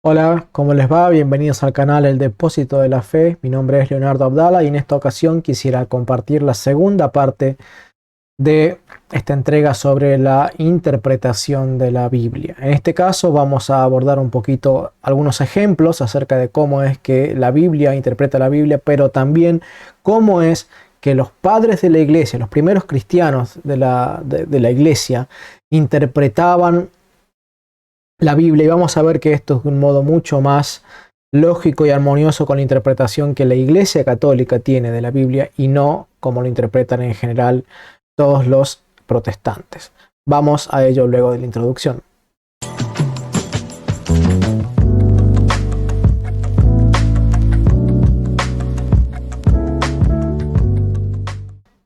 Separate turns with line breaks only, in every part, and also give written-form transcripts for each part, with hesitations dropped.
Hola, ¿cómo les va? Bienvenidos al canal El Depósito de la Fe. Mi nombre es Leonardo Abdala y en esta ocasión quisiera compartir la segunda parte de esta entrega sobre la interpretación de la Biblia. En este caso vamos a abordar un poquito algunos ejemplos acerca de cómo es que la Biblia interpreta la Biblia, pero también cómo es que los padres de la iglesia, los primeros cristianos de la iglesia, interpretaban la Biblia, y vamos a ver que esto es de un modo mucho más lógico y armonioso con la interpretación que la Iglesia Católica tiene de la Biblia y no como lo interpretan en general todos los protestantes. Vamos a ello luego de la introducción.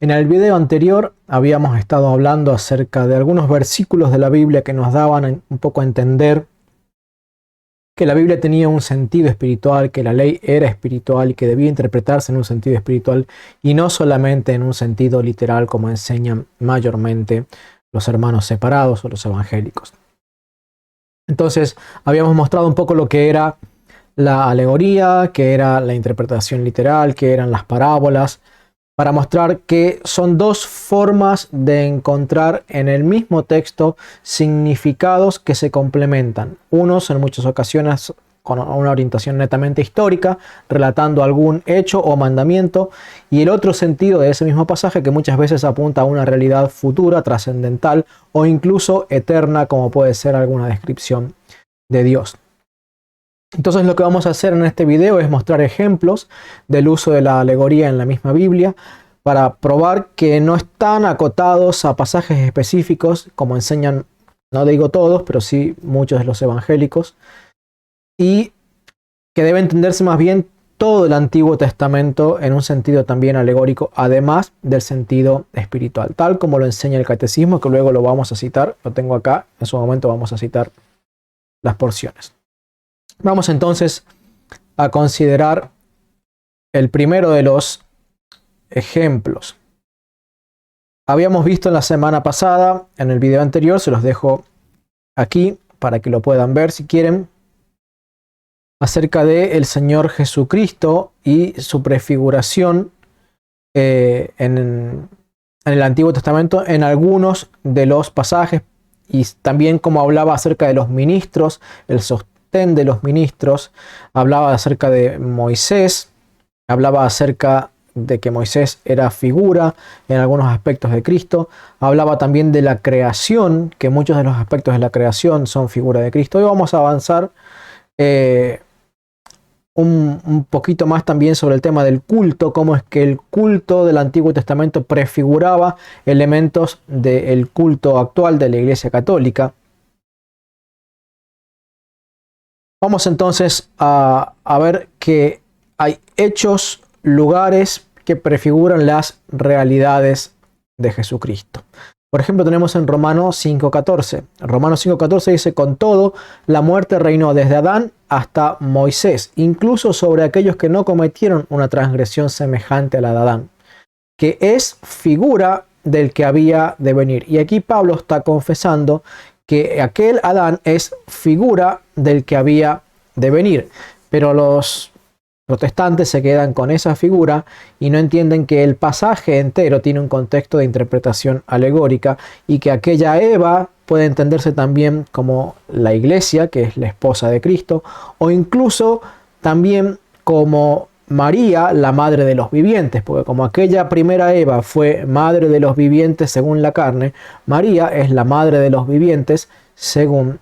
En el video anterior habíamos estado hablando acerca de algunos versículos de la Biblia que nos daban un poco a entender que la Biblia tenía un sentido espiritual, que la ley era espiritual y que debía interpretarse en un sentido espiritual y no solamente en un sentido literal como enseñan mayormente los hermanos separados o los evangélicos. Entonces, habíamos mostrado un poco lo que era la alegoría, que era la interpretación literal, que eran las parábolas, para mostrar que son dos formas de encontrar en el mismo texto significados que se complementan. Unos en muchas ocasiones con una orientación netamente histórica, relatando algún hecho o mandamiento, y el otro sentido de ese mismo pasaje que muchas veces apunta a una realidad futura, trascendental o incluso eterna, como puede ser alguna descripción de Dios. Entonces lo que vamos a hacer en este video es mostrar ejemplos del uso de la alegoría en la misma Biblia para probar que no están acotados a pasajes específicos, como enseñan, no digo todos, pero sí muchos de los evangélicos, y que debe entenderse más bien todo el Antiguo Testamento en un sentido también alegórico, además del sentido espiritual, tal como lo enseña el Catecismo, que luego lo vamos a citar, lo tengo acá, en su momento vamos a citar las porciones. Vamos entonces a considerar el primero de los ejemplos. Habíamos visto en la semana pasada, en el video anterior, se los dejo aquí para que lo puedan ver si quieren, acerca de el Señor Jesucristo y su prefiguración en el Antiguo Testamento en algunos de los pasajes, y también como hablaba acerca de los ministros, el sostén de los ministros, hablaba acerca de Moisés, hablaba acerca de que Moisés era figura en algunos aspectos de Cristo, hablaba también de la creación, que muchos de los aspectos de la creación son figura de Cristo. Hoy vamos a avanzar un poquito más también sobre el tema del culto, cómo es que el culto del Antiguo Testamento prefiguraba elementos del culto actual de la Iglesia Católica. Vamos entonces a ver que hay hechos, lugares que prefiguran las realidades de Jesucristo. Por ejemplo, tenemos en Romanos 5:14. Romanos 5:14 dice: con todo, la muerte reinó desde Adán hasta Moisés, incluso sobre aquellos que no cometieron una transgresión semejante a la de Adán, que es figura del que había de venir. Y aquí Pablo está confesando que aquel Adán es figura del que había de venir. Pero los protestantes se quedan con esa figura y no entienden que el pasaje entero tiene un contexto de interpretación alegórica y que aquella Eva puede entenderse también como la iglesia, que es la esposa de Cristo, o incluso también como María, la madre de los vivientes, porque como aquella primera Eva fue madre de los vivientes según la carne, María es la madre de los vivientes según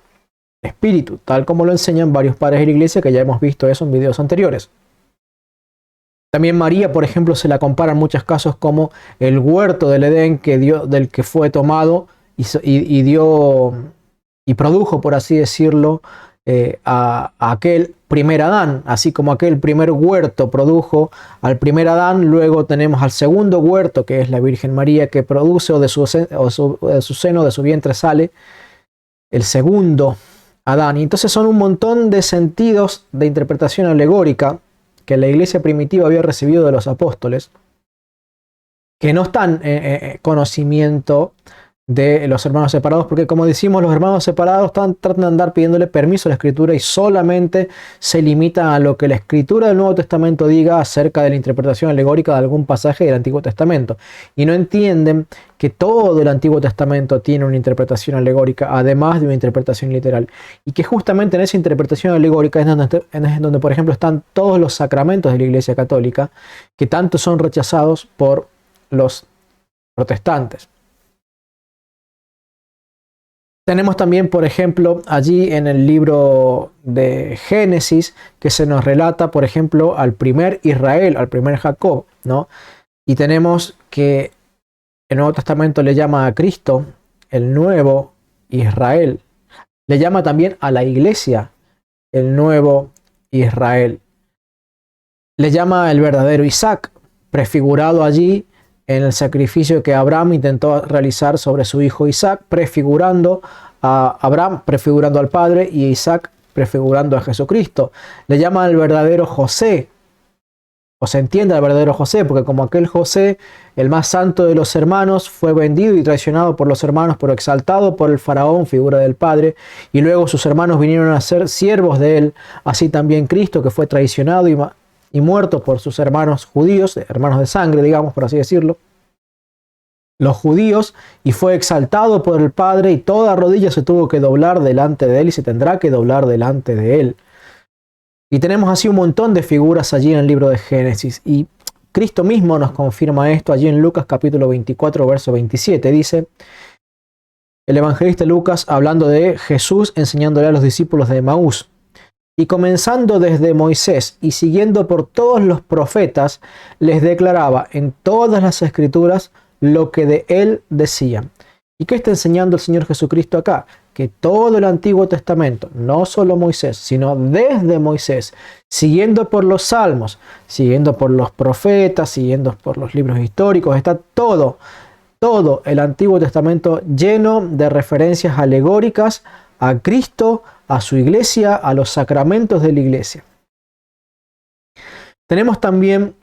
espíritu, tal como lo enseñan varios padres de la iglesia, que ya hemos visto eso en videos anteriores. También María, por ejemplo, se la compara en muchos casos como el huerto del Edén del que fue tomado y produjo, por así decirlo, a aquel primer Adán. Así como aquel primer huerto produjo al primer Adán, luego tenemos al segundo huerto, que es la Virgen María, que produce de su seno, de su vientre sale el segundo Adán. Y entonces son un montón de sentidos de interpretación alegórica que la iglesia primitiva había recibido de los apóstoles, que no están en conocimiento de los hermanos separados, porque como decimos, los hermanos separados tratan de andar pidiéndole permiso a la Escritura y solamente se limitan a lo que la Escritura del Nuevo Testamento diga acerca de la interpretación alegórica de algún pasaje del Antiguo Testamento, y no entienden que todo el Antiguo Testamento tiene una interpretación alegórica, además de una interpretación literal, y que justamente en esa interpretación alegórica es donde, por ejemplo, están todos los sacramentos de la Iglesia Católica, que tanto son rechazados por los protestantes. Tenemos también, por ejemplo, allí en el libro de Génesis, que se nos relata, por ejemplo, al primer Israel, al primer Jacob, ¿no? Y tenemos que el Nuevo Testamento le llama a Cristo el nuevo Israel. Le llama también a la iglesia el nuevo Israel. Le llama el verdadero Isaac, prefigurado allí en el sacrificio que Abraham intentó realizar sobre su hijo Isaac, prefigurando a Abraham, prefigurando al Padre, y Isaac prefigurando a Jesucristo. Le llama al verdadero José, o se entiende al verdadero José, porque como aquel José, el más santo de los hermanos, fue vendido y traicionado por los hermanos, pero exaltado por el faraón, figura del Padre, y luego sus hermanos vinieron a ser siervos de él, así también Cristo, que fue traicionado y muerto por sus hermanos judíos, hermanos de sangre, digamos, por así decirlo, los judíos, y fue exaltado por el Padre, y toda rodilla se tuvo que doblar delante de él, y se tendrá que doblar delante de él. Y tenemos así un montón de figuras allí en el libro de Génesis, y Cristo mismo nos confirma esto allí en Lucas capítulo 24, verso 27, dice el evangelista Lucas, hablando de Jesús enseñándole a los discípulos de Emaús: y comenzando desde Moisés y siguiendo por todos los profetas, les declaraba en todas las escrituras lo que de él decían. ¿Y qué está enseñando el Señor Jesucristo acá? Que todo el Antiguo Testamento, no solo Moisés, sino desde Moisés, siguiendo por los salmos, siguiendo por los profetas, siguiendo por los libros históricos, está todo el Antiguo Testamento lleno de referencias alegóricas a Cristo, a su iglesia, a los sacramentos de la iglesia. Tenemos también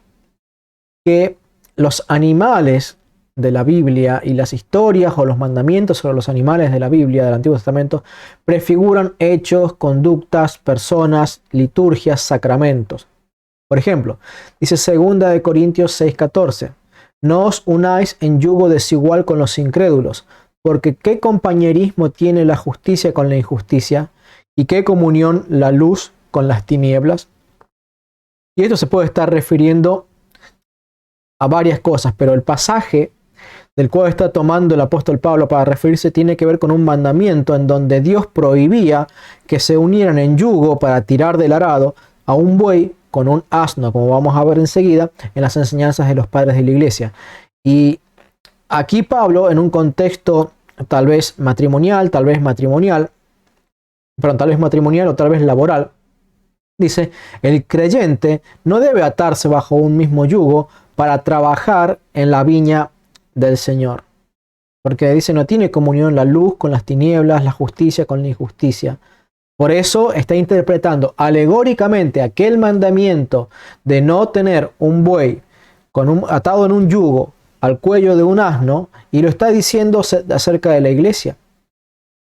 que los animales de la Biblia y las historias o los mandamientos sobre los animales de la Biblia del Antiguo Testamento prefiguran hechos, conductas, personas, liturgias, sacramentos. Por ejemplo, dice 2 Corintios 6:14: no os unáis en yugo desigual con los incrédulos, porque ¿qué compañerismo tiene la justicia con la injusticia? ¿Y qué comunión la luz con las tinieblas? Y esto se puede estar refiriendo a varias cosas, pero el pasaje del cual está tomando el apóstol Pablo para referirse tiene que ver con un mandamiento en donde Dios prohibía que se unieran en yugo para tirar del arado a un buey con un asno, como vamos a ver enseguida en las enseñanzas de los padres de la iglesia. Y aquí Pablo, en un contexto tal vez matrimonial o tal vez laboral, dice: el creyente no debe atarse bajo un mismo yugo para trabajar en la viña del Señor. Porque dice, no tiene comunión la luz con las tinieblas, la justicia con la injusticia. Por eso está interpretando alegóricamente aquel mandamiento de no tener un buey atado en un yugo al cuello de un asno, y lo está diciendo acerca de la iglesia.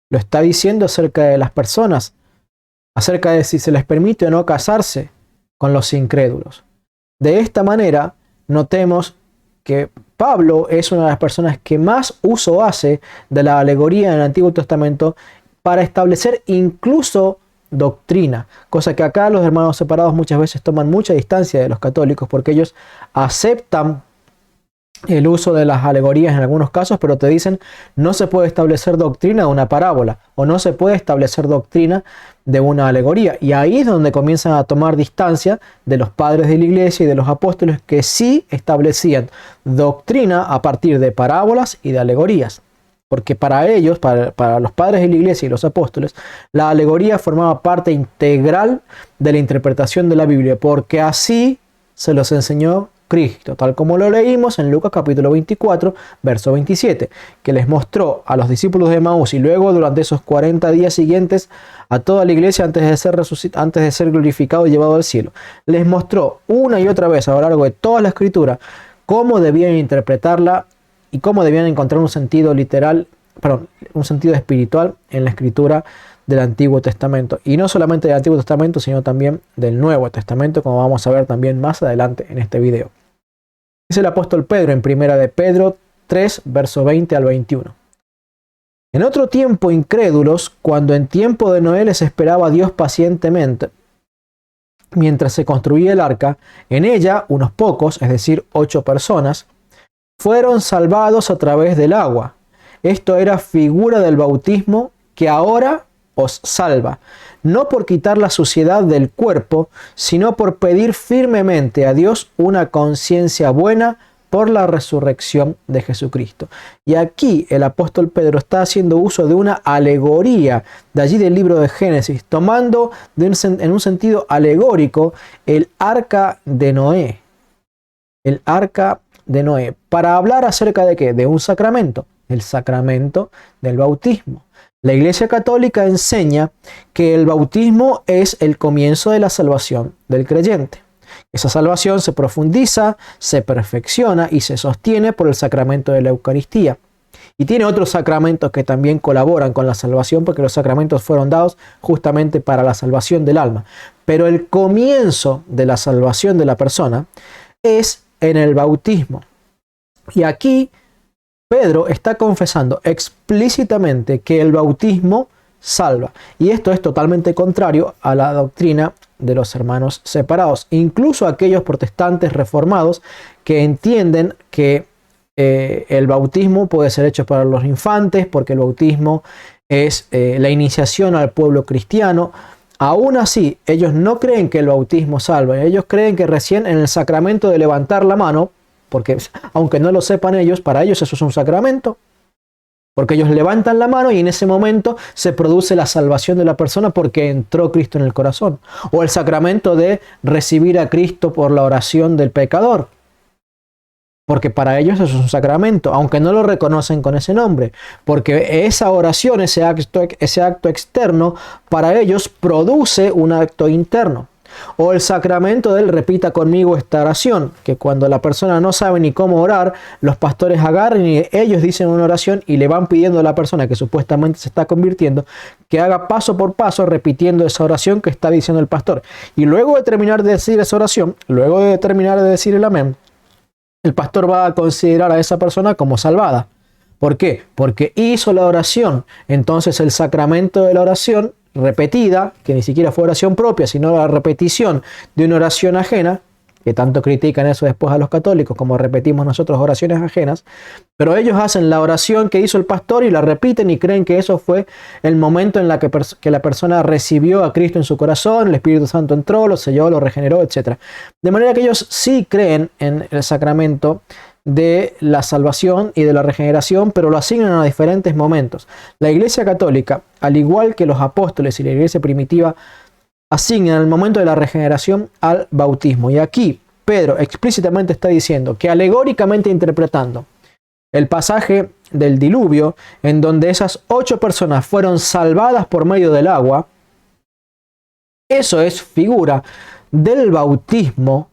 Lo está diciendo acerca de las personas, acerca de si se les permite o no casarse con los incrédulos. De esta manera, notemos que Pablo es una de las personas que más uso hace de la alegoría en el Antiguo Testamento para establecer incluso doctrina, cosa que acá los hermanos separados muchas veces toman mucha distancia de los católicos, porque ellos aceptan el uso de las alegorías en algunos casos, pero te dicen no se puede establecer doctrina de una parábola, o no se puede establecer doctrina de una alegoría. Y ahí es donde comienzan a tomar distancia de los padres de la iglesia y de los apóstoles, que sí establecían doctrina a partir de parábolas y de alegorías. Porque para ellos, para los padres de la iglesia y los apóstoles, la alegoría formaba parte integral de la interpretación de la Biblia, porque así se los enseñó Cristo, tal como lo leímos en Lucas capítulo 24, verso 27, que les mostró a los discípulos de Emaús y luego durante esos 40 días siguientes a toda la iglesia antes de ser glorificado y llevado al cielo. Les mostró una y otra vez a lo largo de toda la Escritura cómo debían interpretarla y cómo debían encontrar un sentido literal perdón, un sentido espiritual en la escritura del Antiguo Testamento. Y no solamente del Antiguo Testamento, sino también del Nuevo Testamento, como vamos a ver también más adelante en este video. Dice el apóstol Pedro en primera de Pedro 3, verso 20 al 21. En otro tiempo incrédulos, cuando en tiempo de Noé les esperaba a Dios pacientemente, mientras se construía el arca, en ella unos pocos, es decir, 8 personas, fueron salvados a través del agua. Esto era figura del bautismo que ahora os salva, no por quitar la suciedad del cuerpo, sino por pedir firmemente a Dios una conciencia buena por la resurrección de Jesucristo. Y aquí el apóstol Pedro está haciendo uso de una alegoría de allí del libro de Génesis, tomando en un sentido alegórico el arca de Noé. El arca de Noé. Para hablar acerca de ¿qué? De un sacramento. El sacramento del bautismo. La Iglesia Católica enseña que el bautismo es el comienzo de la salvación del creyente. Esa salvación se profundiza, se perfecciona y se sostiene por el sacramento de la Eucaristía. Y tiene otros sacramentos que también colaboran con la salvación, porque los sacramentos fueron dados justamente para la salvación del alma. Pero el comienzo de la salvación de la persona es en el bautismo. Y aquí Pedro está confesando explícitamente que el bautismo salva. Y esto es totalmente contrario a la doctrina de los hermanos separados. Incluso aquellos protestantes reformados que entienden que el bautismo puede ser hecho para los infantes, porque el bautismo es la iniciación al pueblo cristiano. Aún así, ellos no creen que el bautismo salva. Ellos creen que recién en el sacramento de levantar la mano, porque aunque no lo sepan ellos, para ellos eso es un sacramento. Porque ellos levantan la mano y en ese momento se produce la salvación de la persona porque entró Cristo en el corazón. O el sacramento de recibir a Cristo por la oración del pecador. Porque para ellos eso es un sacramento, aunque no lo reconocen con ese nombre. Porque esa oración, ese acto externo, para ellos produce un acto interno. O el sacramento del repita conmigo esta oración, que cuando la persona no sabe ni cómo orar, los pastores agarran y ellos dicen una oración y le van pidiendo a la persona que supuestamente se está convirtiendo que haga paso por paso repitiendo esa oración que está diciendo el pastor. Y luego de terminar de decir esa oración, luego de terminar de decir el amén, el pastor va a considerar a esa persona como salvada. ¿Por qué? Porque hizo la oración. Entonces el sacramento de la oración repetida, que ni siquiera fue oración propia, sino la repetición de una oración ajena, que tanto critican eso después a los católicos, como repetimos nosotros oraciones ajenas, pero ellos hacen la oración que hizo el pastor y la repiten y creen que eso fue el momento en la que la persona recibió a Cristo en su corazón, el Espíritu Santo entró, lo selló, lo regeneró, etc. De manera que ellos sí creen en el sacramento de la salvación y de la regeneración, pero lo asignan a diferentes momentos. La Iglesia Católica, al igual que los apóstoles y la Iglesia primitiva, asignan el momento de la regeneración al bautismo. Y aquí Pedro explícitamente está diciendo que, alegóricamente interpretando el pasaje del diluvio, en donde esas 8 personas fueron salvadas por medio del agua, eso es figura del bautismo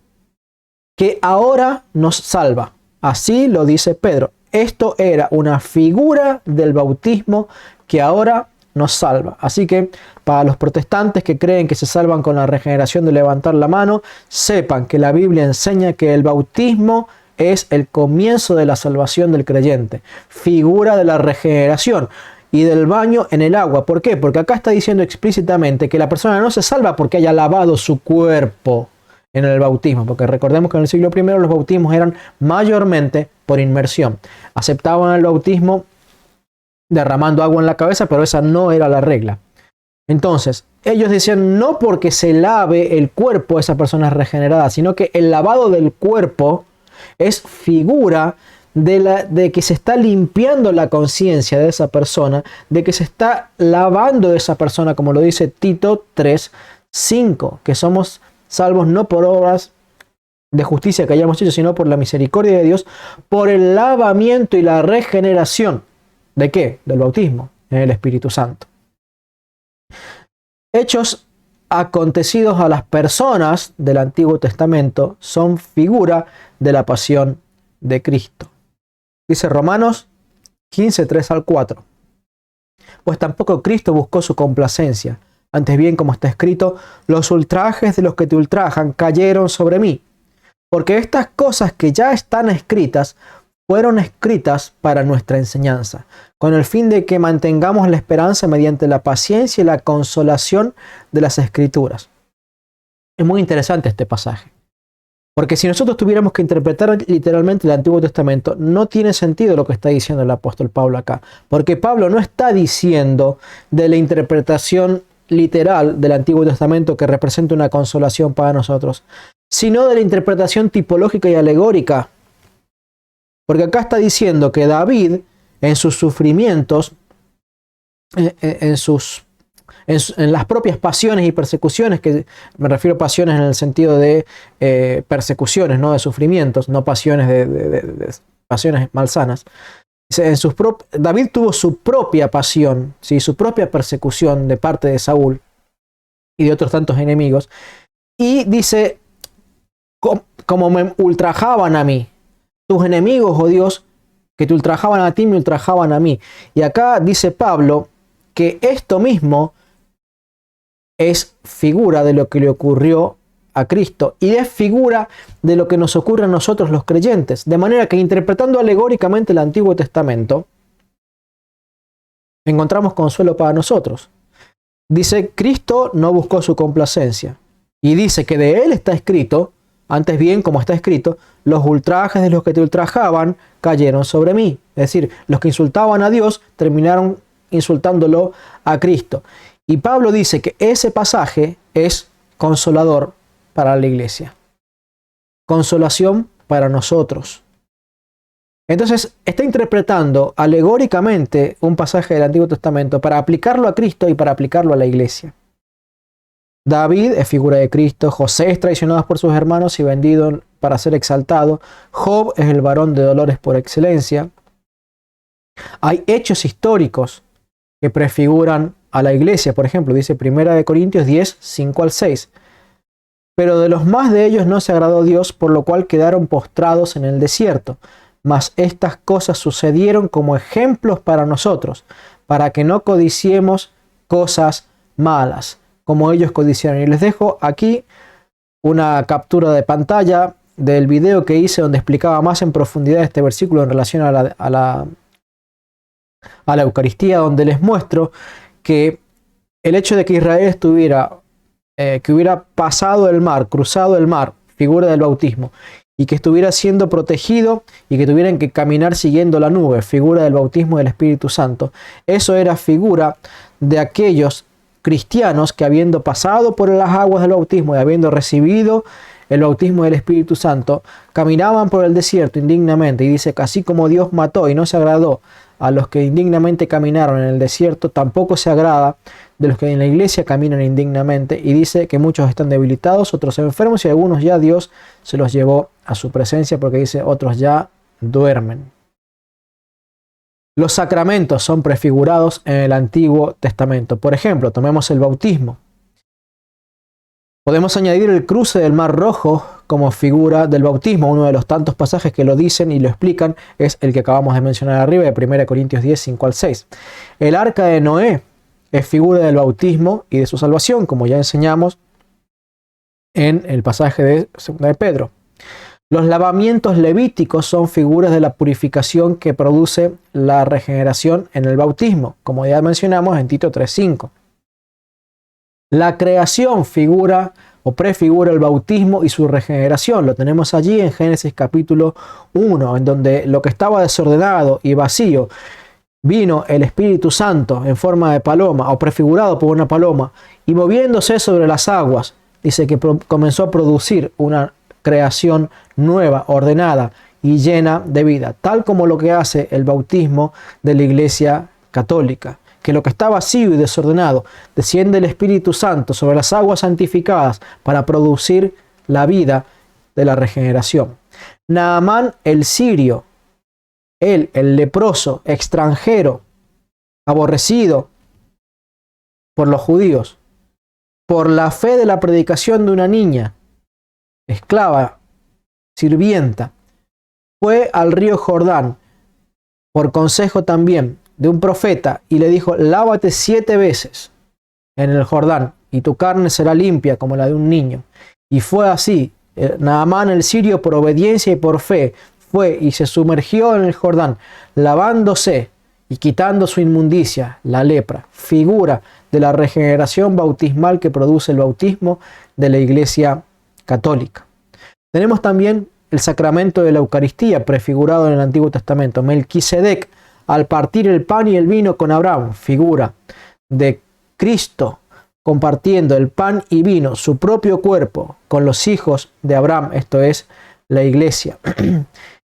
que ahora nos salva. Así lo dice Pedro. Esto era una figura del bautismo que ahora nos salva. Así que para los protestantes que creen que se salvan con la regeneración de levantar la mano, sepan que la Biblia enseña que el bautismo es el comienzo de la salvación del creyente. Figura de la regeneración y del baño en el agua. ¿Por qué? Porque acá está diciendo explícitamente que la persona no se salva porque haya lavado su cuerpo en el bautismo, porque recordemos que en el siglo I los bautismos eran mayormente por inmersión. Aceptaban el bautismo derramando agua en la cabeza, pero esa no era la regla. Entonces, ellos decían no porque se lave el cuerpo esa persona es regenerada, sino que el lavado del cuerpo es figura de que se está limpiando la conciencia de esa persona, de que se está lavando de esa persona, como lo dice Tito 3:5, que somos salvos no por obras de justicia que hayamos hecho, sino por la misericordia de Dios, por el lavamiento y la regeneración. ¿De qué? Del bautismo en el Espíritu Santo. Hechos acontecidos a las personas del Antiguo Testamento son figura de la pasión de Cristo. Dice Romanos 15:3 al 4. pues tampoco Cristo buscó su complacencia. Antes bien, como está escrito, los ultrajes de los que te ultrajan cayeron sobre mí. Porque estas cosas que ya están escritas, fueron escritas para nuestra enseñanza, con el fin de que mantengamos la esperanza mediante la paciencia y la consolación de las Escrituras. Es muy interesante este pasaje, porque si nosotros tuviéramos que interpretar literalmente el Antiguo Testamento, no tiene sentido lo que está diciendo el apóstol Pablo acá, porque Pablo no está diciendo de la interpretación literal del Antiguo Testamento que representa una consolación para nosotros, sino de la interpretación tipológica y alegórica. Porque acá está diciendo que David, en sus sufrimientos, en las propias pasiones y persecuciones, que me refiero a pasiones en el sentido de persecuciones, no de sufrimientos, no pasiones de pasiones malsanas. David tuvo su propia pasión, ¿sí? Su propia persecución de parte de Saúl y de otros tantos enemigos. Y dice, como me ultrajaban a mí, tus enemigos, oh Dios, que te ultrajaban a ti, me ultrajaban a mí. Y acá dice Pablo que esto mismo es figura de lo que le ocurrió a Cristo y es figura de lo que nos ocurre a nosotros los creyentes. De manera que interpretando alegóricamente el Antiguo Testamento, encontramos consuelo para nosotros. Dice, Cristo no buscó su complacencia. Y dice que de él está escrito, antes bien, como está escrito, los ultrajes de los que te ultrajaban cayeron sobre mí. Es decir, los que insultaban a Dios terminaron insultándolo a Cristo. Y Pablo dice que ese pasaje es consolador para la iglesia. Consolación para nosotros. Entonces, está interpretando alegóricamente un pasaje del Antiguo Testamento para aplicarlo a Cristo y para aplicarlo a la iglesia. David es figura de Cristo, José es traicionado por sus hermanos y vendido para ser exaltado, Job es el varón de dolores por excelencia. Hay hechos históricos que prefiguran a la iglesia, por ejemplo, dice 1 Corintios 10, 5 al 6. Pero de los más de ellos no se agradó Dios, por lo cual quedaron postrados en el desierto. Mas estas cosas sucedieron como ejemplos para nosotros, para que no codiciemos cosas malas, como ellos codiciaron. Y les dejo aquí una captura de pantalla del video que hice donde explicaba más en profundidad este versículo en relación a la Eucaristía, donde les muestro que el hecho de que Israel que hubiera pasado el mar, cruzado el mar, figura del bautismo, y que estuviera siendo protegido y que tuvieran que caminar siguiendo la nube, figura del bautismo del Espíritu Santo, eso era figura de aquellos cristianos que habiendo pasado por las aguas del bautismo y habiendo recibido el bautismo del Espíritu Santo, caminaban por el desierto indignamente, y dice que así como Dios mató y no se agradó a los que indignamente caminaron en el desierto, tampoco se agrada de los que en la iglesia caminan indignamente, y dice que muchos están debilitados, otros enfermos, y algunos ya Dios se los llevó a su presencia, porque dice otros ya duermen. Los sacramentos son prefigurados en el Antiguo Testamento. Por ejemplo, tomemos el bautismo. Podemos añadir el cruce del Mar Rojo como figura del bautismo. Uno de los tantos pasajes que lo dicen y lo explican es el que acabamos de mencionar arriba, de 1 Corintios 10, 5 al 6. El arca de Noé es figura del bautismo y de su salvación, como ya enseñamos en el pasaje de 2 de Pedro. Los lavamientos levíticos son figuras de la purificación que produce la regeneración en el bautismo, como ya mencionamos en Tito 3:5. La creación figura o prefigura el bautismo y su regeneración. Lo tenemos allí en Génesis capítulo 1, en donde lo que estaba desordenado y vacío, vino el Espíritu Santo en forma de paloma o prefigurado por una paloma y moviéndose sobre las aguas, dice que comenzó a producir una creación nueva, ordenada y llena de vida, tal como lo que hace el bautismo de la Iglesia Católica, que lo que está vacío y desordenado, desciende el Espíritu Santo sobre las aguas santificadas para producir la vida de la regeneración. Naamán el sirio, él, el leproso, extranjero, aborrecido por los judíos, por la fe de la predicación de una niña, esclava, sirvienta, fue al río Jordán, por consejo también, de un profeta y le dijo: lávate 7 veces en el Jordán y tu carne será limpia como la de un niño. Y fue así. Naamán el sirio, por obediencia y por fe, fue y se sumergió en el Jordán, lavándose y quitando su inmundicia, la lepra, figura de la regeneración bautismal que produce el bautismo de la Iglesia Católica. Tenemos también el sacramento de la Eucaristía, prefigurado en el Antiguo Testamento. Melquisedec, al partir el pan y el vino con Abraham, figura de Cristo compartiendo el pan y vino, su propio cuerpo, con los hijos de Abraham, esto es, la Iglesia.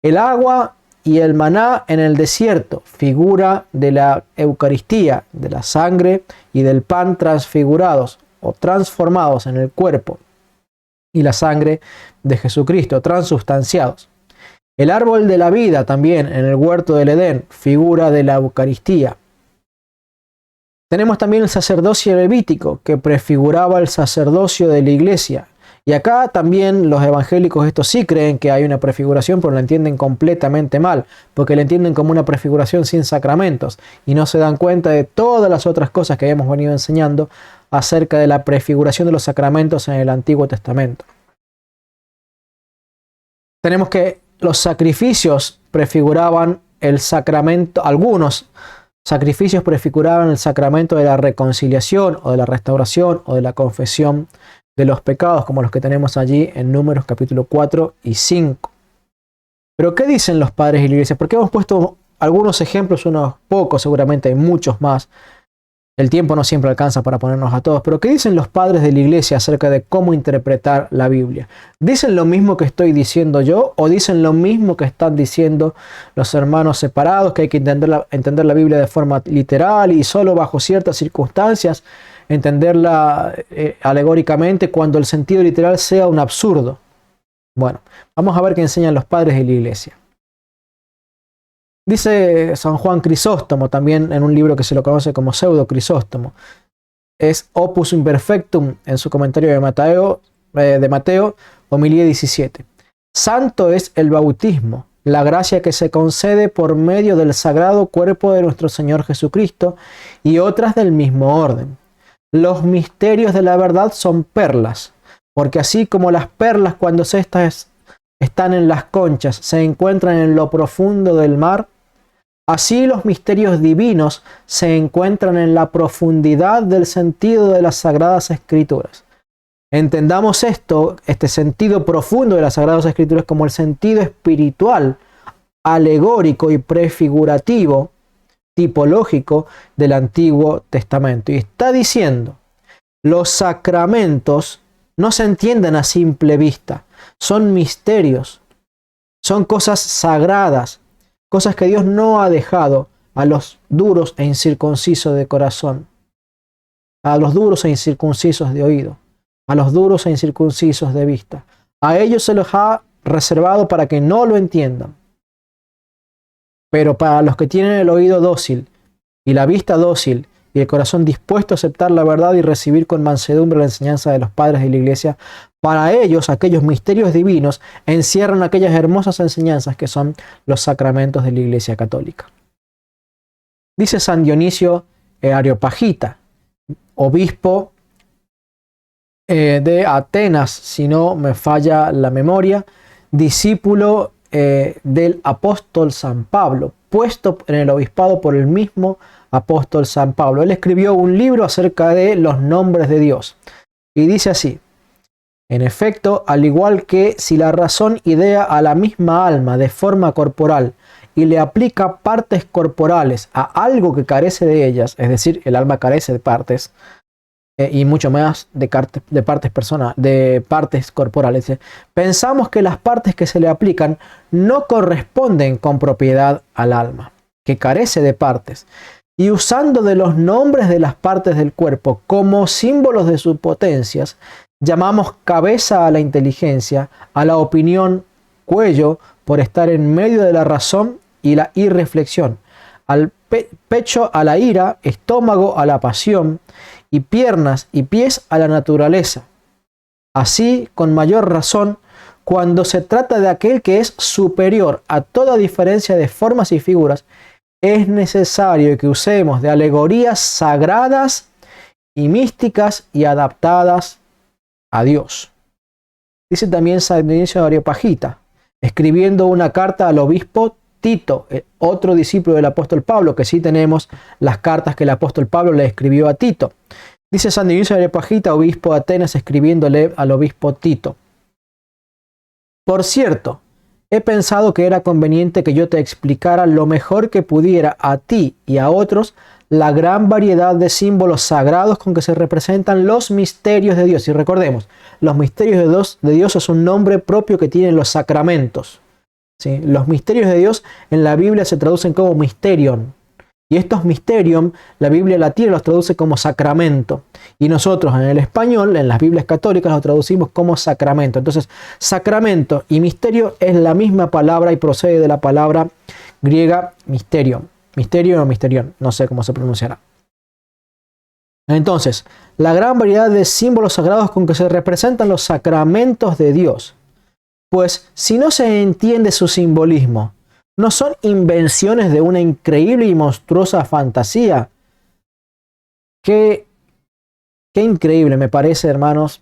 El agua y el maná en el desierto, figura de la Eucaristía, de la sangre y del pan transfigurados o transformados en el cuerpo y la sangre de Jesucristo, transubstanciados. El árbol de la vida también en el huerto del Edén, figura de la Eucaristía. Tenemos también el sacerdocio levítico, que prefiguraba el sacerdocio de la Iglesia. Y acá también los evangélicos estos sí creen que hay una prefiguración, pero la entienden completamente mal, porque la entienden como una prefiguración sin sacramentos y no se dan cuenta de todas las otras cosas que hemos venido enseñando acerca de la prefiguración de los sacramentos en el Antiguo Testamento. Tenemos que los sacrificios prefiguraban el sacramento, algunos sacrificios prefiguraban el sacramento de la reconciliación o de la restauración o de la confesión de los pecados, como los que tenemos allí en Números capítulo 4 y 5. Pero ¿qué dicen los padres de la Iglesia? Porque hemos puesto algunos ejemplos, unos pocos, seguramente hay muchos más. El tiempo no siempre alcanza para ponernos a todos, pero ¿qué dicen los padres de la Iglesia acerca de cómo interpretar la Biblia? ¿Dicen lo mismo que estoy diciendo yo o dicen lo mismo que están diciendo los hermanos separados, que hay que entender la Biblia de forma literal y solo bajo ciertas circunstancias entenderla alegóricamente cuando el sentido literal sea un absurdo? Bueno, vamos a ver qué enseñan los padres de la Iglesia. Dice San Juan Crisóstomo, también en un libro que se lo conoce como Pseudo Crisóstomo, es Opus Imperfectum en su comentario de Mateo, homilía 17. Santo es el bautismo, la gracia que se concede por medio del sagrado cuerpo de nuestro Señor Jesucristo y otras del mismo orden. Los misterios de la verdad son perlas, porque así como las perlas cuando estas están en las conchas se encuentran en lo profundo del mar, así los misterios divinos se encuentran en la profundidad del sentido de las Sagradas Escrituras. Entendamos este sentido profundo de las Sagradas Escrituras como el sentido espiritual, alegórico y prefigurativo, tipológico del Antiguo Testamento. Y está diciendo, los sacramentos no se entienden a simple vista, son misterios, son cosas sagradas, cosas que Dios no ha dejado a los duros e incircuncisos de corazón, a los duros e incircuncisos de oído, a los duros e incircuncisos de vista. A ellos se los ha reservado para que no lo entiendan. Pero para los que tienen el oído dócil y la vista dócil y el corazón dispuesto a aceptar la verdad y recibir con mansedumbre la enseñanza de los padres de la Iglesia, para ellos aquellos misterios divinos encierran aquellas hermosas enseñanzas que son los sacramentos de la Iglesia Católica. Dice San Dionisio Areopagita, obispo de Atenas, si no me falla la memoria, discípulo del apóstol San Pablo, puesto en el obispado por el mismo apóstol San Pablo. Él escribió un libro acerca de los nombres de Dios y dice así: en efecto, al igual que si la razón idea a la misma alma de forma corporal y le aplica partes corporales a algo que carece de ellas, es decir, el alma carece de partes, y mucho más de partes corporales. Pensamos que las partes que se le aplican no corresponden con propiedad al alma, que carece de partes, y usando de los nombres de las partes del cuerpo como símbolos de sus potencias, llamamos cabeza a la inteligencia, a la opinión, cuello, por estar en medio de la razón y la irreflexión, al pecho a la ira, estómago a la pasión, y piernas y pies a la naturaleza. Así, con mayor razón, cuando se trata de aquel que es superior a toda diferencia de formas y figuras, es necesario que usemos de alegorías sagradas y místicas y adaptadas a Dios. Dice también San Dionisio de Areopagita, escribiendo una carta al obispo Tito, otro discípulo del apóstol Pablo, que sí tenemos las cartas que el apóstol Pablo le escribió a Tito. Dice San Dionisio de Areopagita, obispo de Atenas, escribiéndole al obispo Tito: por cierto, he pensado que era conveniente que yo te explicara lo mejor que pudiera a ti y a otros la gran variedad de símbolos sagrados con que se representan los misterios de Dios. Y recordemos, los misterios de Dios es un nombre propio que tienen los sacramentos, ¿sí? Los misterios de Dios en la Biblia se traducen como mysterion. Y estos mysterium, la Biblia latina los traduce como sacramento. Y nosotros en el español, en las Biblias católicas, los traducimos como sacramento. Entonces, sacramento y misterio es la misma palabra y procede de la palabra griega mysterium. Misterio o misterión, no sé cómo se pronunciará. Entonces, la gran variedad de símbolos sagrados con que se representan los sacramentos de Dios. Pues, si no se entiende su simbolismo, ¿no son invenciones de una increíble y monstruosa fantasía? Qué increíble me parece, hermanos,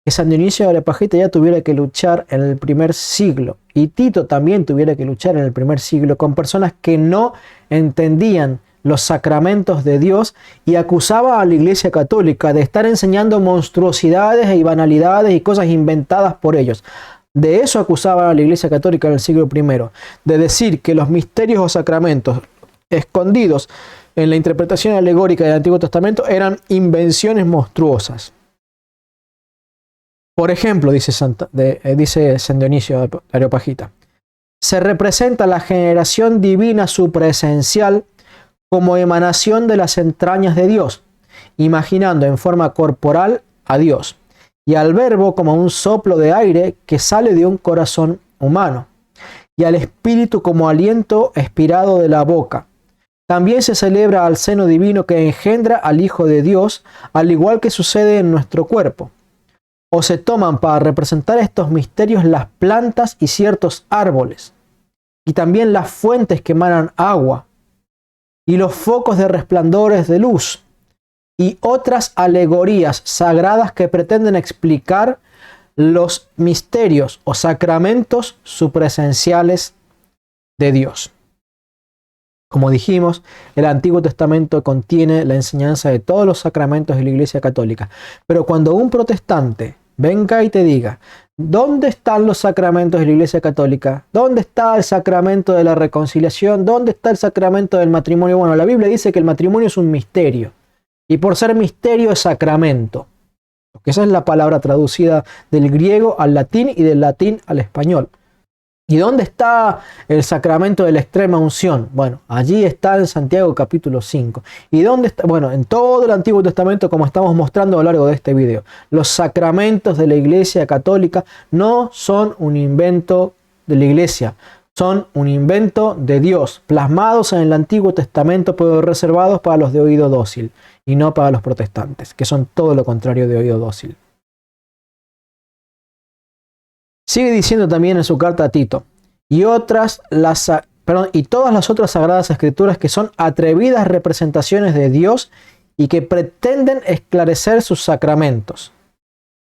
que San Dionisio de Areopagita ya tuviera que luchar en el primer siglo, y Tito también tuviera que luchar en el primer siglo con personas que no entendían los sacramentos de Dios y acusaba a la Iglesia Católica de estar enseñando monstruosidades y banalidades y cosas inventadas por ellos. De eso acusaba a la Iglesia Católica en el siglo I, de decir que los misterios o sacramentos escondidos en la interpretación alegórica del Antiguo Testamento eran invenciones monstruosas. Por ejemplo, dice San Dionisio de Areopagita, se representa la generación divina supraesencial como emanación de las entrañas de Dios, imaginando en forma corporal a Dios, y al Verbo como un soplo de aire que sale de un corazón humano, y al Espíritu como aliento expirado de la boca. También se celebra al seno divino que engendra al Hijo de Dios, al igual que sucede en nuestro cuerpo. O se toman para representar estos misterios las plantas y ciertos árboles, y también las fuentes que emanan agua, y los focos de resplandores de luz, y otras alegorías sagradas que pretenden explicar los misterios o sacramentos supraesenciales de Dios. Como dijimos, el Antiguo Testamento contiene la enseñanza de todos los sacramentos de la Iglesia Católica. Pero cuando un protestante venga y te diga, ¿dónde están los sacramentos de la Iglesia Católica? ¿Dónde está el sacramento de la reconciliación? ¿Dónde está el sacramento del matrimonio? Bueno, la Biblia dice que el matrimonio es un misterio. Y por ser misterio es sacramento. Porque esa es la palabra traducida del griego al latín y del latín al español. ¿Y dónde está el sacramento de la extrema unción? Bueno, allí está en Santiago capítulo 5. ¿Y dónde está? Bueno, en todo el Antiguo Testamento, como estamos mostrando a lo largo de este video. Los sacramentos de la Iglesia Católica no son un invento de la Iglesia. Son un invento de Dios, plasmados en el Antiguo Testamento, pero reservados para los de oído dócil y no para los protestantes, que son todo lo contrario de oído dócil. Sigue diciendo también en su carta a Tito, y todas las otras sagradas escrituras que son atrevidas representaciones de Dios y que pretenden esclarecer sus sacramentos.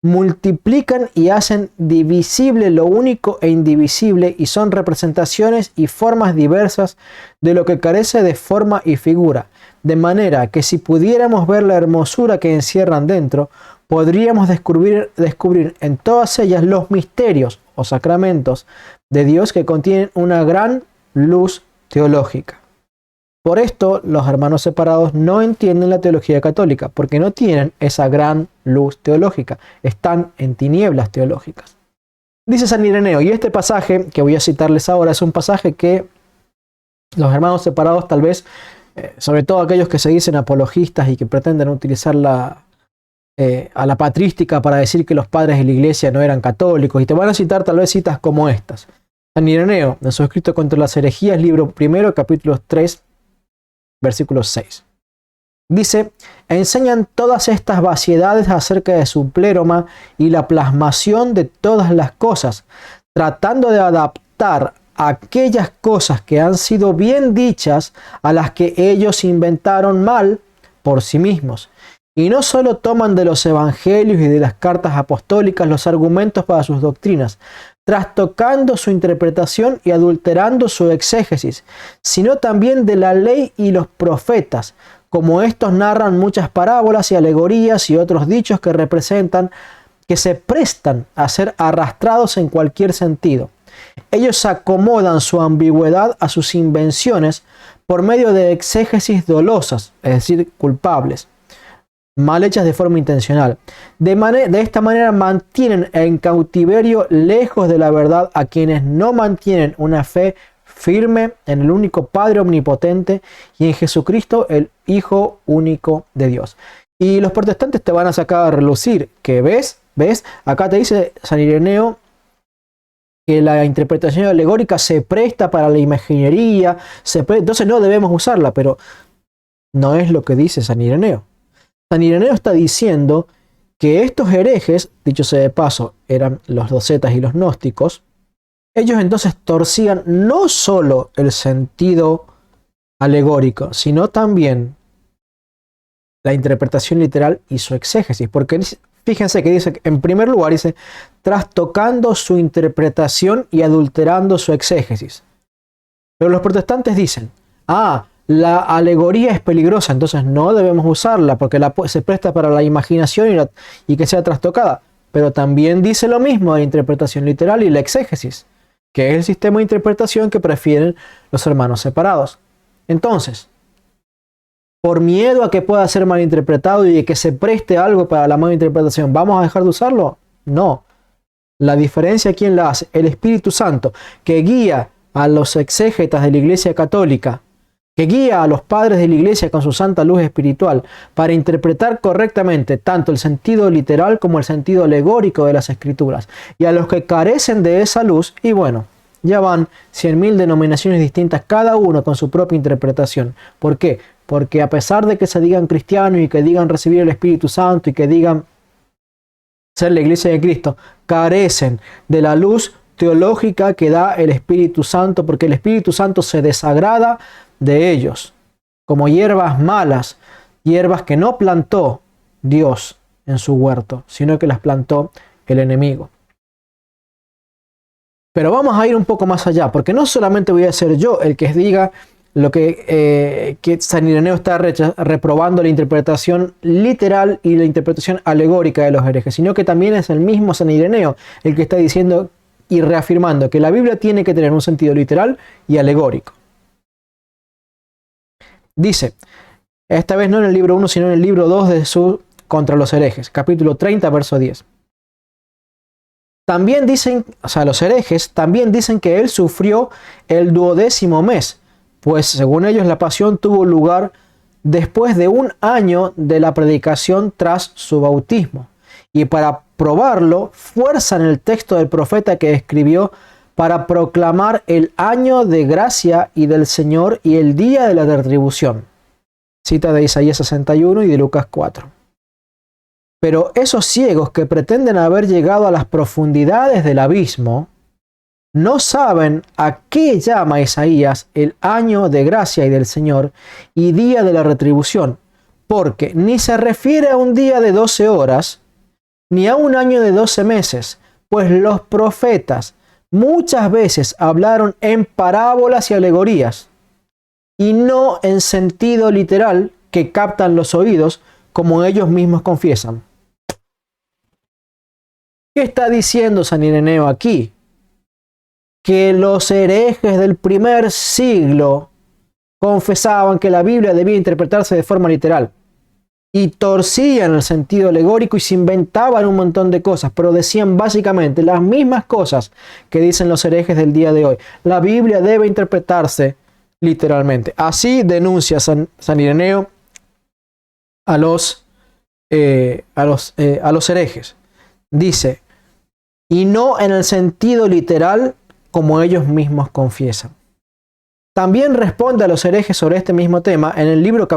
Multiplican y hacen divisible lo único e indivisible y son representaciones y formas diversas de lo que carece de forma y figura, de manera que si pudiéramos ver la hermosura que encierran dentro, podríamos descubrir en todas ellas los misterios o sacramentos de Dios que contienen una gran luz teológica. Por esto, los hermanos separados no entienden la teología católica, porque no tienen esa gran luz teológica. Están en tinieblas teológicas. Dice San Ireneo, y este pasaje que voy a citarles ahora es un pasaje que los hermanos separados tal vez, sobre todo aquellos que se dicen apologistas y que pretenden utilizar a la patrística para decir que los padres de la iglesia no eran católicos, y te van a citar tal vez citas como estas. San Ireneo, en su escrito contra las herejías, libro 1, capítulo 3, versículo 6. Dice, enseñan todas estas vaciedades acerca de su pléroma y la plasmación de todas las cosas, tratando de adaptar aquellas cosas que han sido bien dichas, a las que ellos inventaron mal por sí mismos. Y no solo toman de los evangelios y de las cartas apostólicas los argumentos para sus doctrinas, trastocando su interpretación y adulterando su exégesis, sino también de la ley y los profetas, como estos narran muchas parábolas y alegorías y otros dichos que se prestan a ser arrastrados en cualquier sentido. Ellos acomodan su ambigüedad a sus invenciones por medio de exégesis dolosas, es decir, culpables, mal hechas de forma intencional. De esta manera mantienen en cautiverio lejos de la verdad a quienes no mantienen una fe firme en el único Padre omnipotente y en Jesucristo, el Hijo único de Dios. Y los protestantes te van a sacar a relucir que ¿ves? Acá te dice San Ireneo que la interpretación alegórica se presta para la imaginería, entonces no debemos usarla, pero no es lo que dice San Ireneo. San Ireneo está diciendo que estos herejes, dicho sea de paso, eran los docetas y los gnósticos. Ellos entonces torcían no solo el sentido alegórico, sino también la interpretación literal y su exégesis. Porque fíjense que dice, en primer lugar, dice, trastocando su interpretación y adulterando su exégesis. Pero los protestantes dicen, la alegoría es peligrosa, entonces no debemos usarla porque se presta para la imaginación y que sea trastocada. Pero también dice lo mismo de la interpretación literal y la exégesis, que es el sistema de interpretación que prefieren los hermanos separados. Entonces, por miedo a que pueda ser malinterpretado y de que se preste algo para la mala interpretación, ¿vamos a dejar de usarlo? No. La diferencia, ¿quién la hace? El Espíritu Santo, que guía a los exégetas de la Iglesia Católica, que guía a los padres de la Iglesia con su santa luz espiritual para interpretar correctamente tanto el sentido literal como el sentido alegórico de las Escrituras. Y a los que carecen de esa luz, y bueno, ya van 100.000 denominaciones distintas, cada uno con su propia interpretación. ¿Por qué? Porque a pesar de que se digan cristianos y que digan recibir el Espíritu Santo y que digan ser la Iglesia de Cristo, carecen de la luz teológica que da el Espíritu Santo, porque el Espíritu Santo se desagrada de ellos, como hierbas malas, hierbas que no plantó Dios en su huerto, sino que las plantó el enemigo. Pero vamos a ir un poco más allá, porque no solamente voy a ser yo el que diga lo que San Ireneo está reprobando la interpretación literal y la interpretación alegórica de los herejes, sino que también es el mismo San Ireneo el que está diciendo y reafirmando que la Biblia tiene que tener un sentido literal y alegórico. Dice, esta vez no en el libro 1, sino en el libro 2 de su Contra los herejes, capítulo 30, verso 10. También dicen, los herejes también dicen que él sufrió el 12º mes, pues según ellos la pasión tuvo lugar después de 1 año de la predicación tras su bautismo. Y para probarlo, fuerzan el texto del profeta que escribió para proclamar el año de gracia y del Señor y el día de la retribución. Cita de Isaías 61 y de Lucas 4. Pero esos ciegos que pretenden haber llegado a las profundidades del abismo, no saben a qué llama Isaías el año de gracia y del Señor y día de la retribución, porque ni se refiere a un día de 12 horas, ni a un año de 12 meses, pues los profetas muchas veces hablaron en parábolas y alegorías, y no en sentido literal que captan los oídos, como ellos mismos confiesan. ¿Qué está diciendo San Ireneo aquí? Que los herejes del primer siglo confesaban que la Biblia debía interpretarse de forma literal y torcían el sentido alegórico y se inventaban un montón de cosas, pero decían básicamente las mismas cosas que dicen los herejes del día de hoy. La Biblia debe interpretarse literalmente. Así denuncia San Ireneo a los herejes. Dice, y no en el sentido literal como ellos mismos confiesan. También responde a los herejes sobre este mismo tema en el libro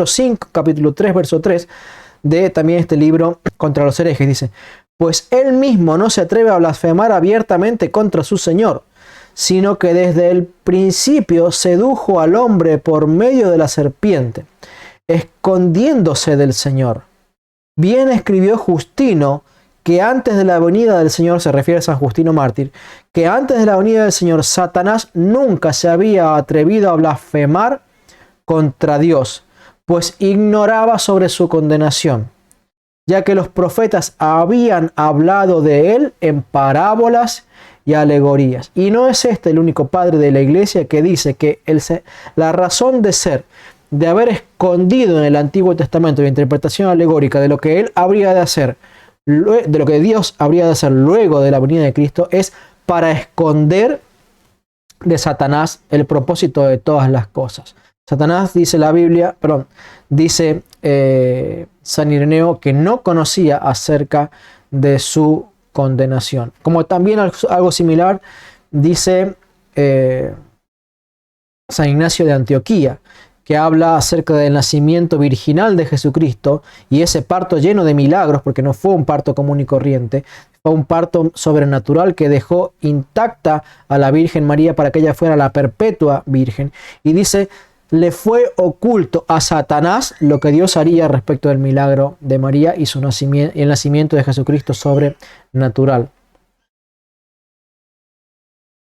5, capítulo 3, verso 3, de también este libro Contra los herejes. Dice, pues él mismo no se atreve a blasfemar abiertamente contra su Señor, sino que desde el principio sedujo al hombre por medio de la serpiente, escondiéndose del Señor. Bien escribió Justino que antes de la venida del Señor, se refiere a San Justino Mártir, que antes de la venida del Señor, Satanás nunca se había atrevido a blasfemar contra Dios, pues ignoraba sobre su condenación, ya que los profetas habían hablado de él en parábolas y alegorías. Y no es este el único padre de la iglesia que dice que la razón de ser, de haber escondido en el Antiguo Testamento la interpretación alegórica de lo que él habría de hacer, de lo que Dios habría de hacer luego de la venida de Cristo, es para esconder de Satanás el propósito de todas las cosas. Satanás, dice la Biblia, dice San Ireneo, que no conocía acerca de su condenación. Como también algo similar dice San Ignacio de Antioquía, que habla acerca del nacimiento virginal de Jesucristo y ese parto lleno de milagros, porque no fue un parto común y corriente, fue un parto sobrenatural que dejó intacta a la Virgen María para que ella fuera la perpetua Virgen. Y dice, le fue oculto a Satanás lo que Dios haría respecto del milagro de María y el nacimiento de Jesucristo sobrenatural.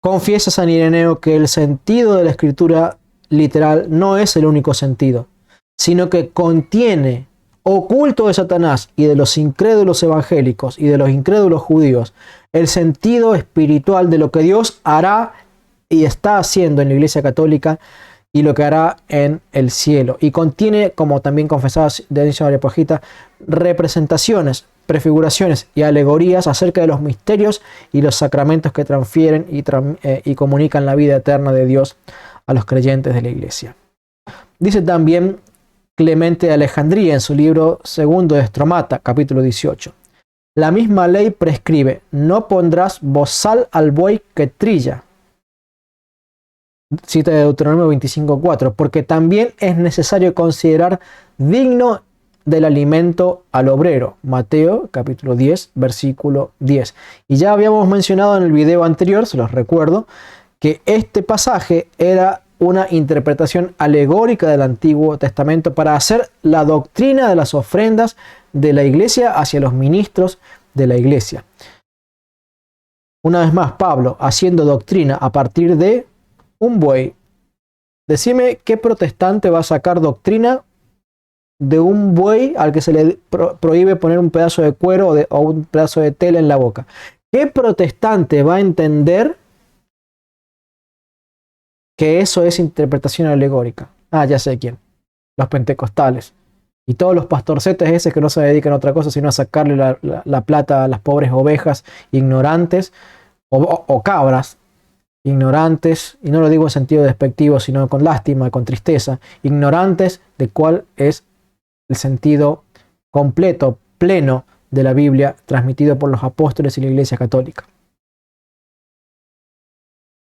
Confiesa San Ireneo que el sentido de la Escritura literal no es el único sentido, sino que contiene, oculto de Satanás y de los incrédulos evangélicos y de los incrédulos judíos, el sentido espiritual de lo que Dios hará y está haciendo en la Iglesia Católica y lo que hará en el cielo. Y contiene, como también confesaba Dionisio de Areopagita, representaciones, prefiguraciones y alegorías acerca de los misterios y los sacramentos que transfieren y comunican la vida eterna de Dios a los creyentes de la Iglesia. Dice también Clemente de Alejandría en su libro segundo de Estromata, capítulo 18. La misma ley prescribe, no pondrás bozal al buey que trilla. Cita de Deuteronomio 25:4, porque también es necesario considerar digno del alimento al obrero. Mateo capítulo 10, versículo 10. Y ya habíamos mencionado en el video anterior, se los recuerdo, que este pasaje era una interpretación alegórica del Antiguo Testamento para hacer la doctrina de las ofrendas de la iglesia hacia los ministros de la iglesia. Una vez más, Pablo haciendo doctrina a partir de un buey. Decime qué protestante va a sacar doctrina de un buey al que se le prohíbe poner un pedazo de cuero o un pedazo de tela en la boca. ¿Qué protestante va a entender que eso es interpretación alegórica? Ah, ya sé quién. Los pentecostales. Y todos los pastorcetes esos que no se dedican a otra cosa sino a sacarle la plata a las pobres ovejas ignorantes o cabras ignorantes, y no lo digo en sentido despectivo, sino con lástima, con tristeza, ignorantes de cuál es el sentido completo, pleno de la Biblia transmitido por los apóstoles y la Iglesia Católica.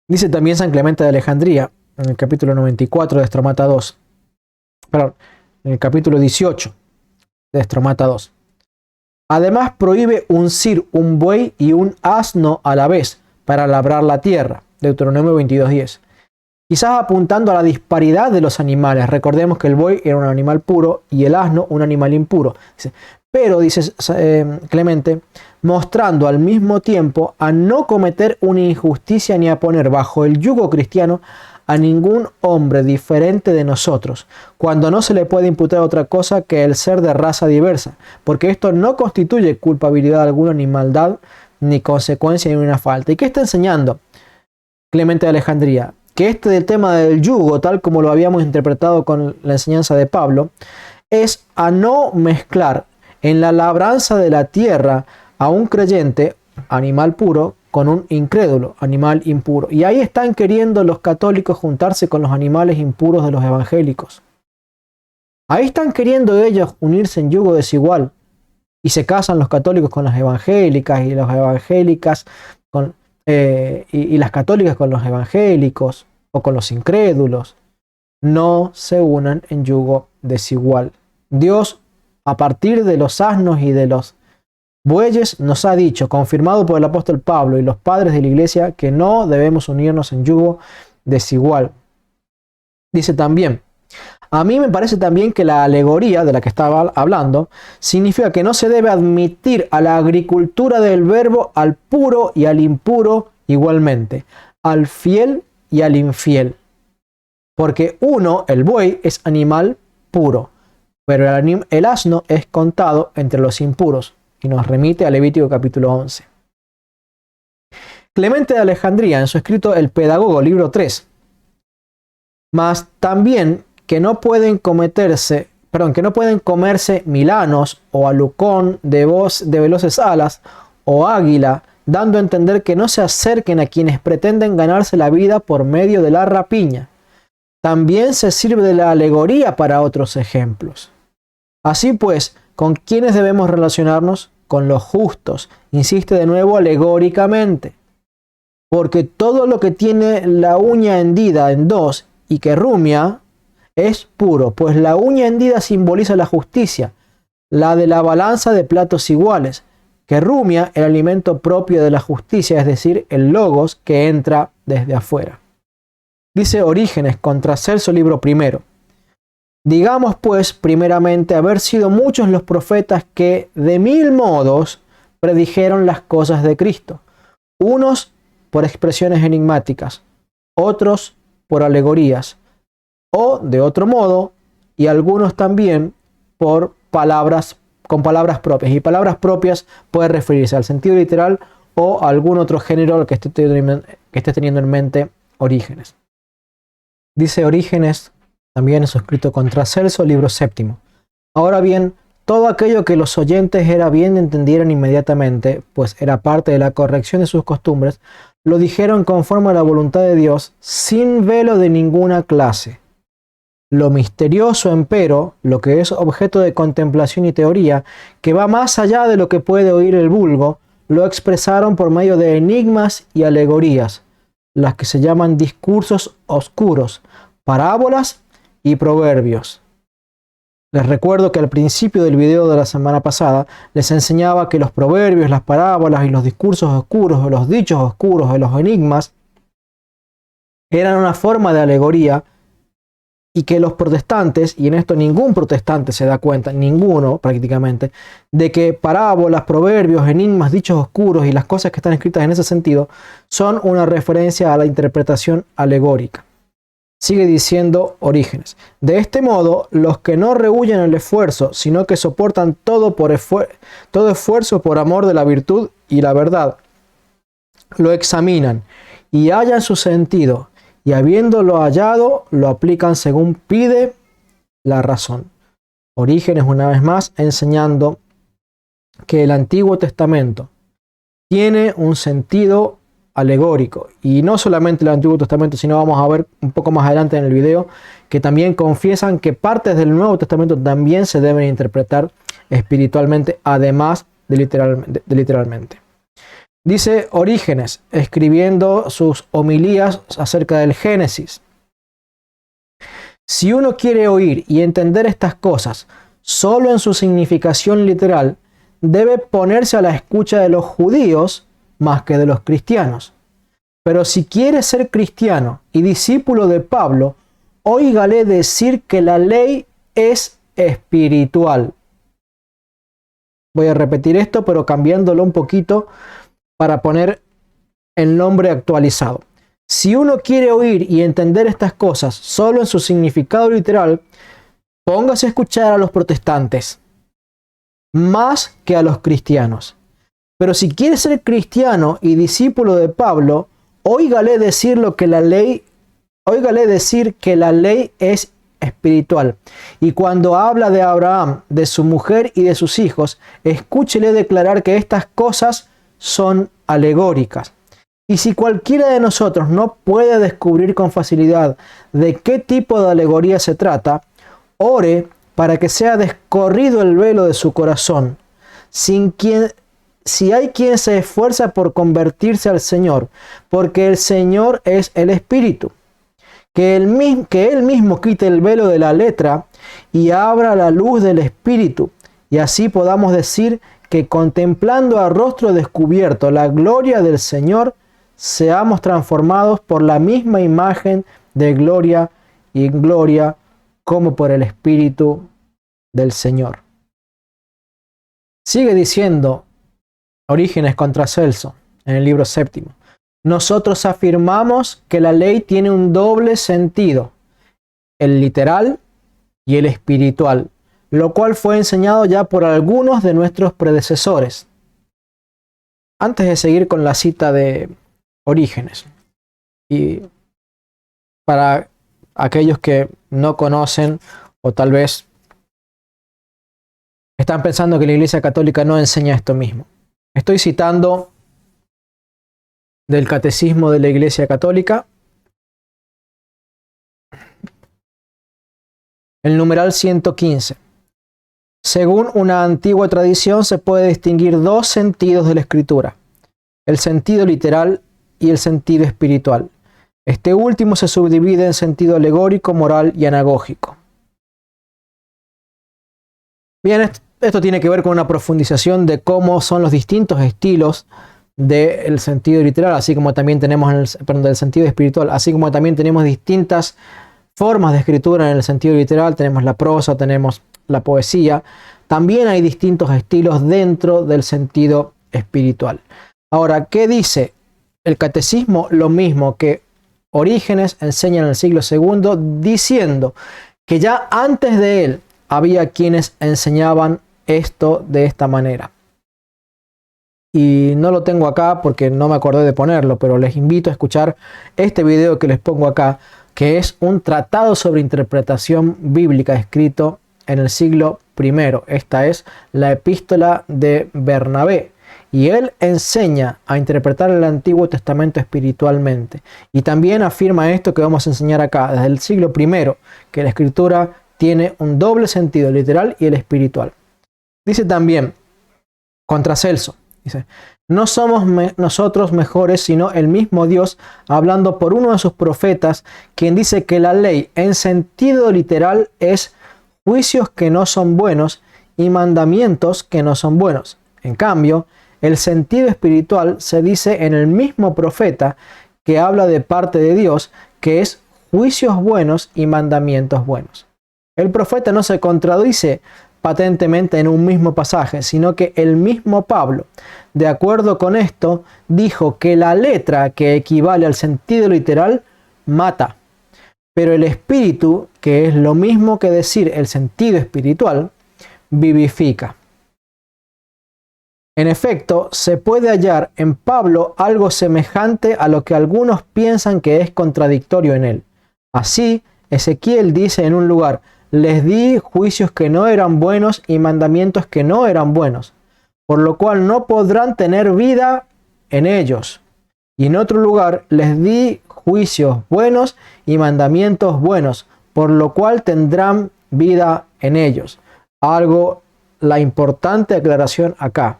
Dice también San Clemente de Alejandría, en el capítulo 94 de Estromata 2, en el capítulo 18 de Estromata 2. Además prohíbe uncir un buey y un asno a la vez para labrar la tierra. Deuteronomio 22:10. Quizás apuntando a la disparidad de los animales. Recordemos que el buey era un animal puro y el asno un animal impuro. Pero, dice Clemente, mostrando al mismo tiempo a no cometer una injusticia ni a poner bajo el yugo cristiano a ningún hombre diferente de nosotros, cuando no se le puede imputar otra cosa que el ser de raza diversa, porque esto no constituye culpabilidad alguna, ni maldad, ni consecuencia, ni una falta. ¿Y qué está enseñando Clemente de Alejandría? Que del tema del yugo, tal como lo habíamos interpretado con la enseñanza de Pablo, es a no mezclar en la labranza de la tierra a un creyente, animal puro, con un incrédulo, animal impuro. Y ahí están queriendo los católicos juntarse con los animales impuros de los evangélicos. Ahí están queriendo ellos unirse en yugo desigual. Y se casan los católicos con las evangélicas y las evangélicas y las católicas con los evangélicos o con los incrédulos. No se unan en yugo desigual. Dios, a partir de los asnos y de los Bueyes nos ha dicho, confirmado por el apóstol Pablo y los padres de la iglesia, que no debemos unirnos en yugo desigual. Dice también, a mí me parece también que la alegoría de la que estaba hablando significa que no se debe admitir a la agricultura del verbo al puro y al impuro igualmente, al fiel y al infiel. Porque uno, el buey, es animal puro, pero el asno es contado entre los impuros. Y nos remite a Levítico capítulo 11. Clemente de Alejandría, en su escrito El Pedagogo, libro 3, mas también que no pueden comerse milanos o alucón de veloces alas o águila, dando a entender que no se acerquen a quienes pretenden ganarse la vida por medio de la rapiña. También se sirve de la alegoría para otros ejemplos. Así pues, ¿con quiénes debemos relacionarnos? Con los justos. Insiste de nuevo alegóricamente. Porque todo lo que tiene la uña hendida en dos y que rumia es puro, pues la uña hendida simboliza la justicia, la de la balanza de platos iguales, que rumia el alimento propio de la justicia, es decir, el logos que entra desde afuera. Dice Orígenes contra Celso, libro primero. Digamos pues, primeramente, haber sido muchos los profetas que de 1000 modos predijeron las cosas de Cristo, unos por expresiones enigmáticas, otros por alegorías, o de otro modo, y algunos también con palabras propias. Y palabras propias puede referirse al sentido literal o a algún otro género al que esté teniendo en mente Orígenes. Dice Orígenes, también en su escrito contra Celso, libro séptimo. Ahora bien, todo aquello que los oyentes era bien entendieran inmediatamente, pues era parte de la corrección de sus costumbres, lo dijeron conforme a la voluntad de Dios, sin velo de ninguna clase. Lo misterioso, empero, lo que es objeto de contemplación y teoría, que va más allá de lo que puede oír el vulgo, lo expresaron por medio de enigmas y alegorías, las que se llaman discursos oscuros, parábolas y proverbios. Les recuerdo que al principio del video de la semana pasada les enseñaba que los proverbios, las parábolas y los discursos oscuros o los dichos oscuros o los enigmas eran una forma de alegoría y que los protestantes, y en esto ningún protestante se da cuenta, ninguno prácticamente, de que parábolas, proverbios, enigmas, dichos oscuros y las cosas que están escritas en ese sentido son una referencia a la interpretación alegórica. Sigue diciendo Orígenes. De este modo, los que no rehuyen el esfuerzo, sino que soportan todo esfuerzo por amor de la virtud y la verdad, lo examinan y hallan su sentido, y habiéndolo hallado, lo aplican según pide la razón. Orígenes, una vez más, enseñando que el Antiguo Testamento tiene un sentido alegórico. Y no solamente el Antiguo Testamento, sino vamos a ver un poco más adelante en el video, que también confiesan que partes del Nuevo Testamento también se deben interpretar espiritualmente, además de literalmente. Dice Orígenes, escribiendo sus homilías acerca del Génesis. Si uno quiere oír y entender estas cosas solo en su significación literal, debe ponerse a la escucha de los judíos más que de los cristianos. Pero si quiere ser cristiano y discípulo de Pablo, óigale decir que la ley es espiritual. Voy a repetir esto, pero cambiándolo un poquito para poner el nombre actualizado. Si uno quiere oír y entender estas cosas solo en su significado literal, póngase a escuchar a los protestantes más que a los cristianos. Pero si quiere ser cristiano y discípulo de Pablo, óigale decir que la ley es espiritual. Y cuando habla de Abraham, de su mujer y de sus hijos, escúchele declarar que estas cosas son alegóricas. Y si cualquiera de nosotros no puede descubrir con facilidad de qué tipo de alegoría se trata, ore para que sea descorrido el velo de su corazón. Si hay quien se esfuerza por convertirse al Señor, porque el Señor es el Espíritu, que Él mismo quite el velo de la letra y abra la luz del Espíritu, y así podamos decir que contemplando a rostro descubierto la gloria del Señor, seamos transformados por la misma imagen de gloria y gloria, como por el Espíritu del Señor. Sigue diciendo Orígenes contra Celso en el libro séptimo: nosotros afirmamos que la ley tiene un doble sentido, el literal y el espiritual, lo cual fue enseñado ya por algunos de nuestros predecesores. Antes de seguir con la cita de Orígenes, y para aquellos que no conocen o tal vez están pensando que la Iglesia Católica no enseña esto mismo, estoy citando del Catecismo de la Iglesia Católica, el numeral 115. Según una antigua tradición, se puede distinguir dos sentidos de la Escritura: el sentido literal y el sentido espiritual. Este último se subdivide en sentido alegórico, moral y anagógico. Bien, esto tiene que ver con una profundización de cómo son los distintos estilos del sentido literal, así como también tenemos del sentido espiritual, así como también tenemos distintas formas de escritura en el sentido literal. Tenemos la prosa, tenemos la poesía. También hay distintos estilos dentro del sentido espiritual. Ahora, ¿qué dice el catecismo? Lo mismo que Orígenes enseña en el siglo II, diciendo que ya antes de él había quienes enseñaban esto de esta manera. Y no lo tengo acá porque no me acordé de ponerlo, pero les invito a escuchar este video que les pongo acá, que es un tratado sobre interpretación bíblica escrito en el siglo I. Esta es la epístola de Bernabé. Y él enseña a interpretar el Antiguo Testamento espiritualmente. Y también afirma esto que vamos a enseñar acá, desde el siglo I, que la Escritura tiene un doble sentido, el literal y el espiritual. Dice también, contra Celso, dice: no somos nosotros mejores, sino el mismo Dios, hablando por uno de sus profetas, quien dice que la ley en sentido literal es juicios que no son buenos y mandamientos que no son buenos. En cambio, el sentido espiritual se dice en el mismo profeta, que habla de parte de Dios, que es juicios buenos y mandamientos buenos. El profeta no se contradice patentemente en un mismo pasaje, sino que el mismo Pablo, de acuerdo con esto, dijo que la letra, que equivale al sentido literal, mata, pero el espíritu, que es lo mismo que decir el sentido espiritual, vivifica. En efecto, se puede hallar en Pablo algo semejante a lo que algunos piensan que es contradictorio en él. Así, Ezequiel dice en un lugar: les di juicios que no eran buenos y mandamientos que no eran buenos, por lo cual no podrán tener vida en ellos. Y en otro lugar: les di juicios buenos y mandamientos buenos, por lo cual tendrán vida en ellos. La importante aclaración acá: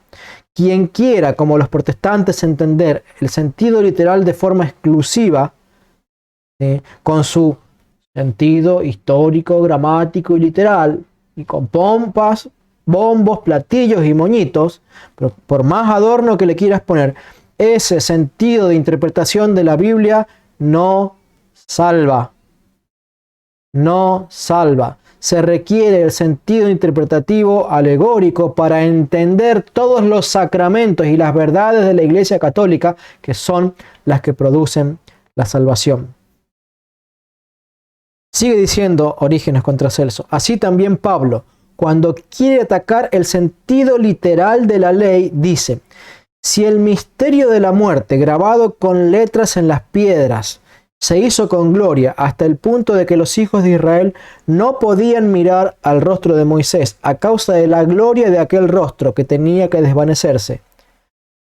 quien quiera, como los protestantes, entender el sentido literal de forma exclusiva, con su sentido histórico, gramático y literal, y con pompas, bombos, platillos y moñitos, pero por más adorno que le quieras poner, ese sentido de interpretación de la Biblia no salva. No salva. Se requiere el sentido interpretativo alegórico para entender todos los sacramentos y las verdades de la Iglesia Católica, que son las que producen la salvación. Sigue diciendo Orígenes contra Celso: así también Pablo, cuando quiere atacar el sentido literal de la ley, dice: si el misterio de la muerte, grabado con letras en las piedras, se hizo con gloria hasta el punto de que los hijos de Israel no podían mirar al rostro de Moisés a causa de la gloria de aquel rostro que tenía que desvanecerse,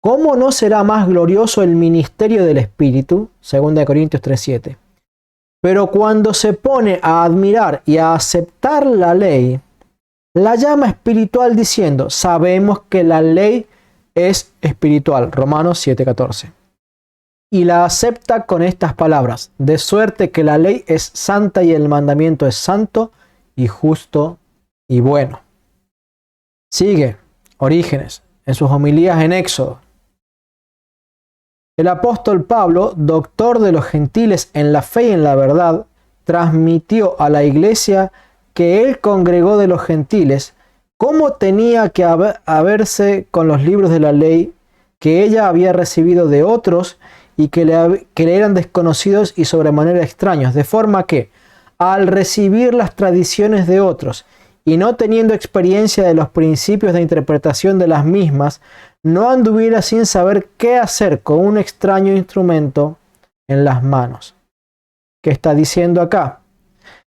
¿cómo no será más glorioso el ministerio del Espíritu? 2 Corintios 3:7. Pero cuando se pone a admirar y a aceptar la ley, la llama espiritual diciendo: sabemos que la ley es espiritual. Romanos 7:14. Y la acepta con estas palabras: de suerte que la ley es santa y el mandamiento es santo y justo y bueno. Sigue Orígenes en sus homilías en Éxodo. El apóstol Pablo, doctor de los gentiles en la fe y en la verdad, transmitió a la iglesia que él congregó de los gentiles cómo tenía que haberse con los libros de la ley que ella había recibido de otros y que le eran desconocidos y sobremanera extraños, de forma que, al recibir las tradiciones de otros y no teniendo experiencia de los principios de interpretación de las mismas, no anduviera sin saber qué hacer con un extraño instrumento en las manos. ¿Qué está diciendo acá?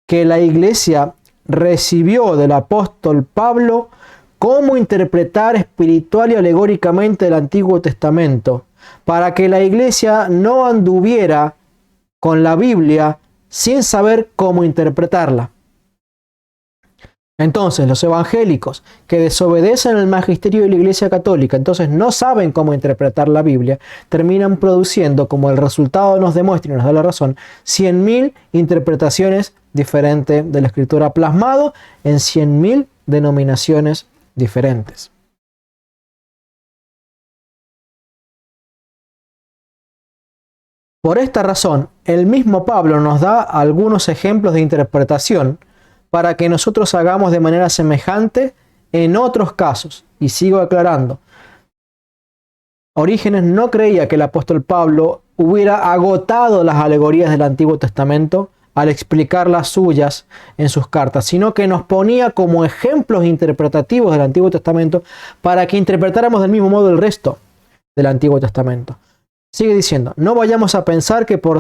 Que la iglesia recibió del apóstol Pablo cómo interpretar espiritual y alegóricamente el Antiguo Testamento, para que la iglesia no anduviera con la Biblia sin saber cómo interpretarla. Entonces, los evangélicos que desobedecen el magisterio de la Iglesia Católica, entonces no saben cómo interpretar la Biblia, terminan produciendo, como el resultado nos demuestra y nos da la razón, 100.000 interpretaciones diferentes de la Escritura, plasmado en 100.000 denominaciones diferentes. Por esta razón, el mismo Pablo nos da algunos ejemplos de interpretación para que nosotros hagamos de manera semejante en otros casos. Y sigo aclarando. Orígenes no creía que el apóstol Pablo hubiera agotado las alegorías del Antiguo Testamento al explicar las suyas en sus cartas, sino que nos ponía como ejemplos interpretativos del Antiguo Testamento para que interpretáramos del mismo modo el resto del Antiguo Testamento. Sigue diciendo, no vayamos a pensar que por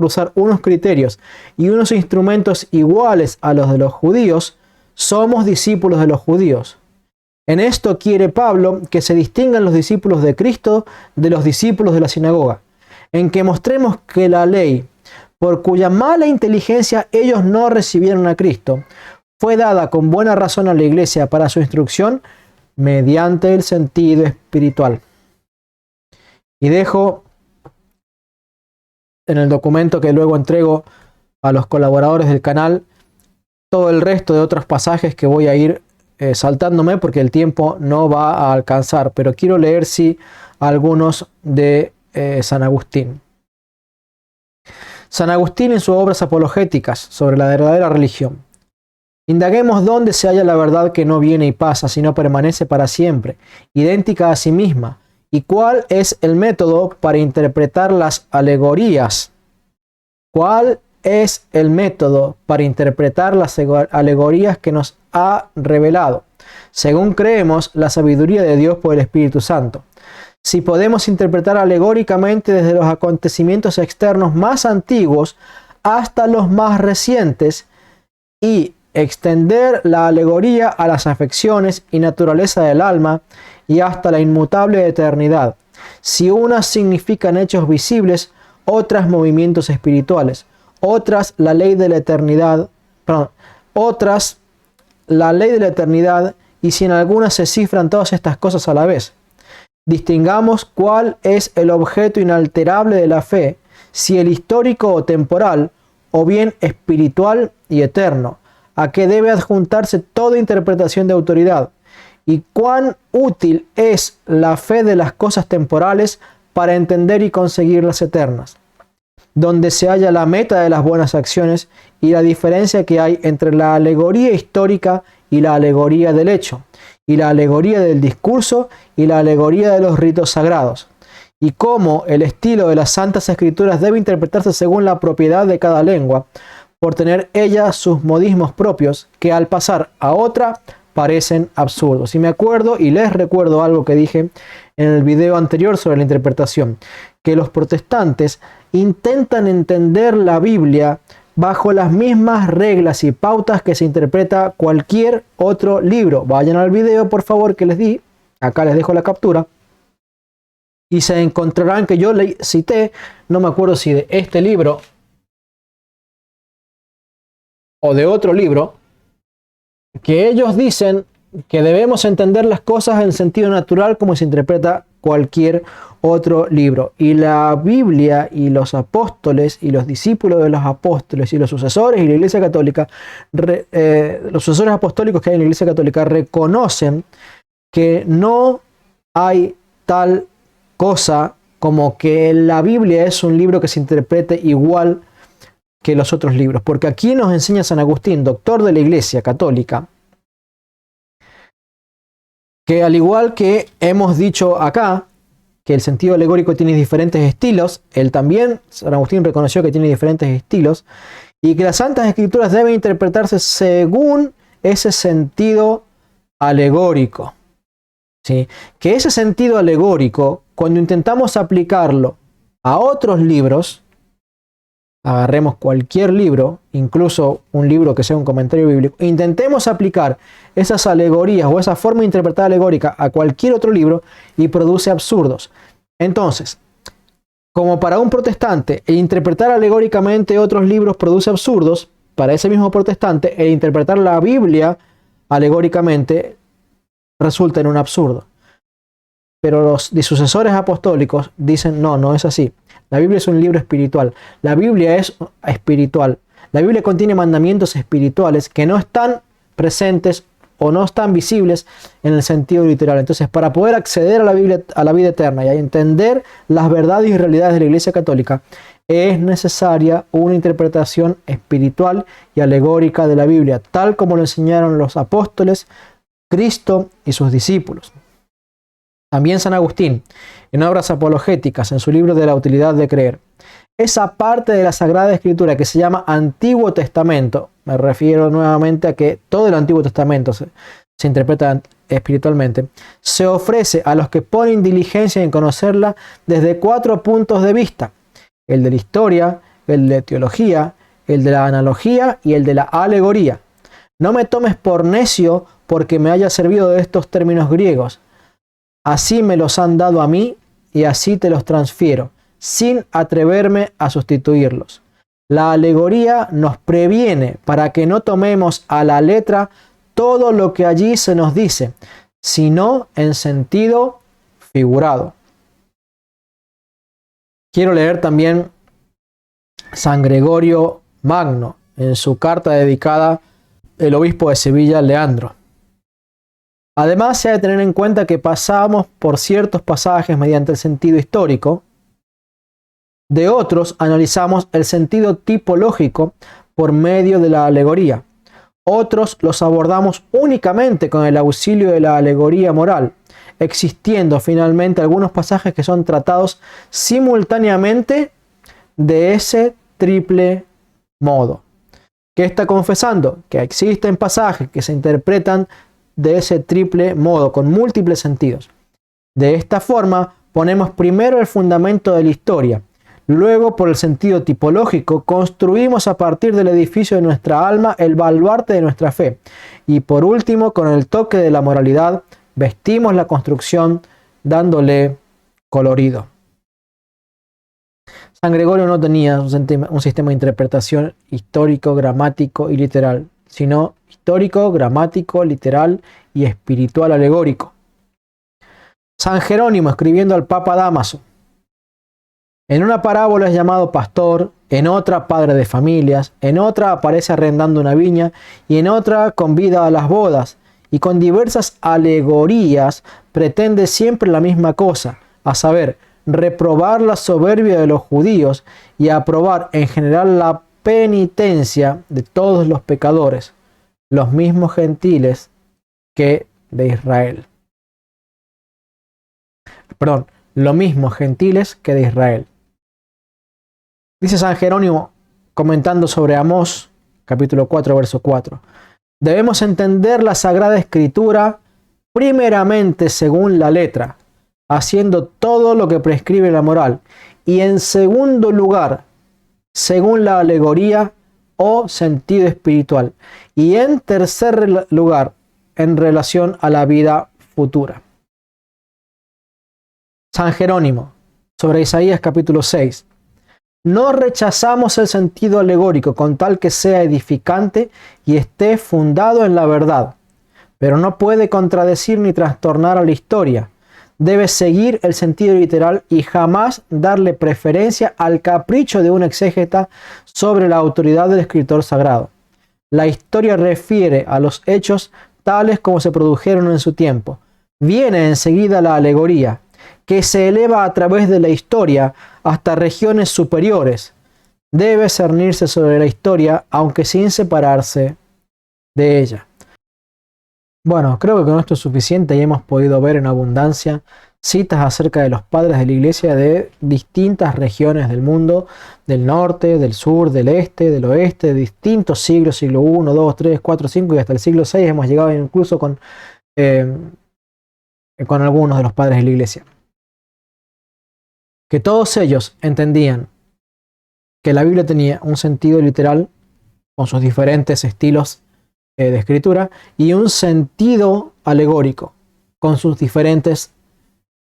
usar unos criterios y unos instrumentos iguales a los de los judíos, somos discípulos de los judíos. En esto quiere Pablo que se distingan los discípulos de Cristo de los discípulos de la sinagoga, en que mostremos que la ley, por cuya mala inteligencia ellos no recibieron a Cristo, fue dada con buena razón a la iglesia para su instrucción mediante el sentido espiritual. Y dejo en el documento que luego entrego a los colaboradores del canal todo el resto de otros pasajes que voy a ir saltándome porque el tiempo no va a alcanzar, pero quiero leer sí algunos de San Agustín. San Agustín en sus obras apologéticas sobre la verdadera religión. Indaguemos dónde se halla la verdad que no viene y pasa, sino permanece para siempre, idéntica a sí misma, y cuál es el método para interpretar las alegorías. ¿Cuál es el método para interpretar las alegorías que nos ha revelado, según creemos, la sabiduría de Dios por el Espíritu Santo? Si podemos interpretar alegóricamente desde los acontecimientos externos más antiguos hasta los más recientes y extender la alegoría a las afecciones y naturaleza del alma y hasta la inmutable eternidad. Si unas significan hechos visibles, otras movimientos espirituales, otras la ley de la eternidad, y si en algunas se cifran todas estas cosas a la vez. Distingamos cuál es el objeto inalterable de la fe, si el histórico o temporal, o bien espiritual y eterno, a que debe adjuntarse toda interpretación de autoridad, y cuán útil es la fe de las cosas temporales para entender y conseguir las eternas, donde se halla la meta de las buenas acciones y la diferencia que hay entre la alegoría histórica y la alegoría del hecho, y la alegoría del discurso y la alegoría de los ritos sagrados, y cómo el estilo de las Santas Escrituras debe interpretarse según la propiedad de cada lengua, por tener ella sus modismos propios, que al pasar a otra parecen absurdos. Y me acuerdo y les recuerdo algo que dije en el video anterior sobre la interpretación, que los protestantes intentan entender la Biblia bajo las mismas reglas y pautas que se interpreta cualquier otro libro. Vayan al video, por favor, que les di. Acá les dejo la captura. Y se encontrarán que yo le cité, no me acuerdo si de este libro o de otro libro, que ellos dicen que debemos entender las cosas en sentido natural como se interpreta cualquier otro libro. Y la Biblia y los apóstoles y los discípulos de los apóstoles y los sucesores y la Iglesia Católica, los sucesores apostólicos que hay en la Iglesia Católica reconocen que no hay tal cosa como que la Biblia es un libro que se interprete igual que los otros libros. Porque aquí nos enseña San Agustín, doctor de la Iglesia Católica, que al igual que hemos dicho acá, que el sentido alegórico tiene diferentes estilos, él también, San Agustín reconoció que tiene diferentes estilos, y que las Santas Escrituras deben interpretarse según ese sentido alegórico. ¿Sí? Que ese sentido alegórico, cuando intentamos aplicarlo a otros libros, agarremos cualquier libro, incluso un libro que sea un comentario bíblico, e intentemos aplicar esas alegorías o esa forma de interpretar alegórica a cualquier otro libro y produce absurdos. Entonces, como para un protestante, el interpretar alegóricamente otros libros produce absurdos, para ese mismo protestante, el interpretar la Biblia alegóricamente resulta en un absurdo. Pero los sucesores apostólicos dicen, no, no es así. La Biblia es un libro espiritual. La Biblia es espiritual. La Biblia contiene mandamientos espirituales que no están presentes o no están visibles en el sentido literal. Entonces, para poder acceder a la Biblia, a la vida eterna y a entender las verdades y realidades de la Iglesia Católica, es necesaria una interpretación espiritual y alegórica de la Biblia, tal como lo enseñaron los apóstoles, Cristo y sus discípulos. También San Agustín, en Obras Apologéticas, en su libro de la utilidad de creer, esa parte de la Sagrada Escritura que se llama Antiguo Testamento, me refiero nuevamente a que todo el Antiguo Testamento se interpreta espiritualmente, se ofrece a los que ponen diligencia en conocerla desde 4 puntos de vista: el de la historia, el de teología, el de la analogía y el de la alegoría. No me tomes por necio porque me haya servido de estos términos griegos. Así me los han dado a mí y así te los transfiero, sin atreverme a sustituirlos. La alegoría nos previene para que no tomemos a la letra todo lo que allí se nos dice, sino en sentido figurado. Quiero leer también San Gregorio Magno, en su carta dedicada al obispo de Sevilla, Leandro. Además, se ha de tener en cuenta que pasamos por ciertos pasajes mediante el sentido histórico. De otros, analizamos el sentido tipológico por medio de la alegoría. Otros los abordamos únicamente con el auxilio de la alegoría moral, existiendo finalmente algunos pasajes que son tratados simultáneamente de ese triple modo. ¿Qué está confesando? Que existen pasajes que se interpretan de ese triple modo, con múltiples sentidos. De esta forma, ponemos primero el fundamento de la historia, luego por el sentido tipológico, construimos a partir del edificio de nuestra alma el baluarte de nuestra fe, y por último, con el toque de la moralidad, vestimos la construcción dándole colorido. San Gregorio no tenía un sistema de interpretación histórico, gramático y literal, sino histórico, gramático, literal y espiritual alegórico. San Jerónimo, escribiendo al Papa Dámaso, en una parábola es llamado pastor, en otra padre de familias, en otra aparece arrendando una viña y en otra convida a las bodas, y con diversas alegorías pretende siempre la misma cosa, a saber, reprobar la soberbia de los judíos y aprobar en general la penitencia de todos los pecadores, los mismos gentiles que de Israel. Perdón, lo mismo gentiles que de Israel. Dice San Jerónimo, comentando sobre Amós, capítulo 4, verso 4. Debemos entender la Sagrada Escritura primeramente según la letra, haciendo todo lo que prescribe la moral, y en segundo lugar, según la alegoría o sentido espiritual, y en tercer lugar, en relación a la vida futura. San Jerónimo, sobre Isaías capítulo 6. No rechazamos el sentido alegórico con tal que sea edificante y esté fundado en la verdad, pero no puede contradecir ni trastornar a la historia. Debe seguir el sentido literal y jamás darle preferencia al capricho de un exégeta sobre la autoridad del escritor sagrado. La historia refiere a los hechos tales como se produjeron en su tiempo, Viene enseguida la alegoría, que se eleva a través de la historia hasta regiones superiores. Debe cernirse sobre la historia, aunque sin separarse de ella. Bueno, creo que con esto es suficiente y hemos podido ver en abundancia citas acerca de los padres de la iglesia de distintas regiones del mundo, del norte, del sur, del este, del oeste, de distintos siglos, siglo I, II, III, IV, V y hasta el siglo VI hemos llegado incluso con algunos de los padres de la iglesia. Que todos ellos entendían que la Biblia tenía un sentido literal con sus diferentes estilos de escritura y un sentido alegórico con sus diferentes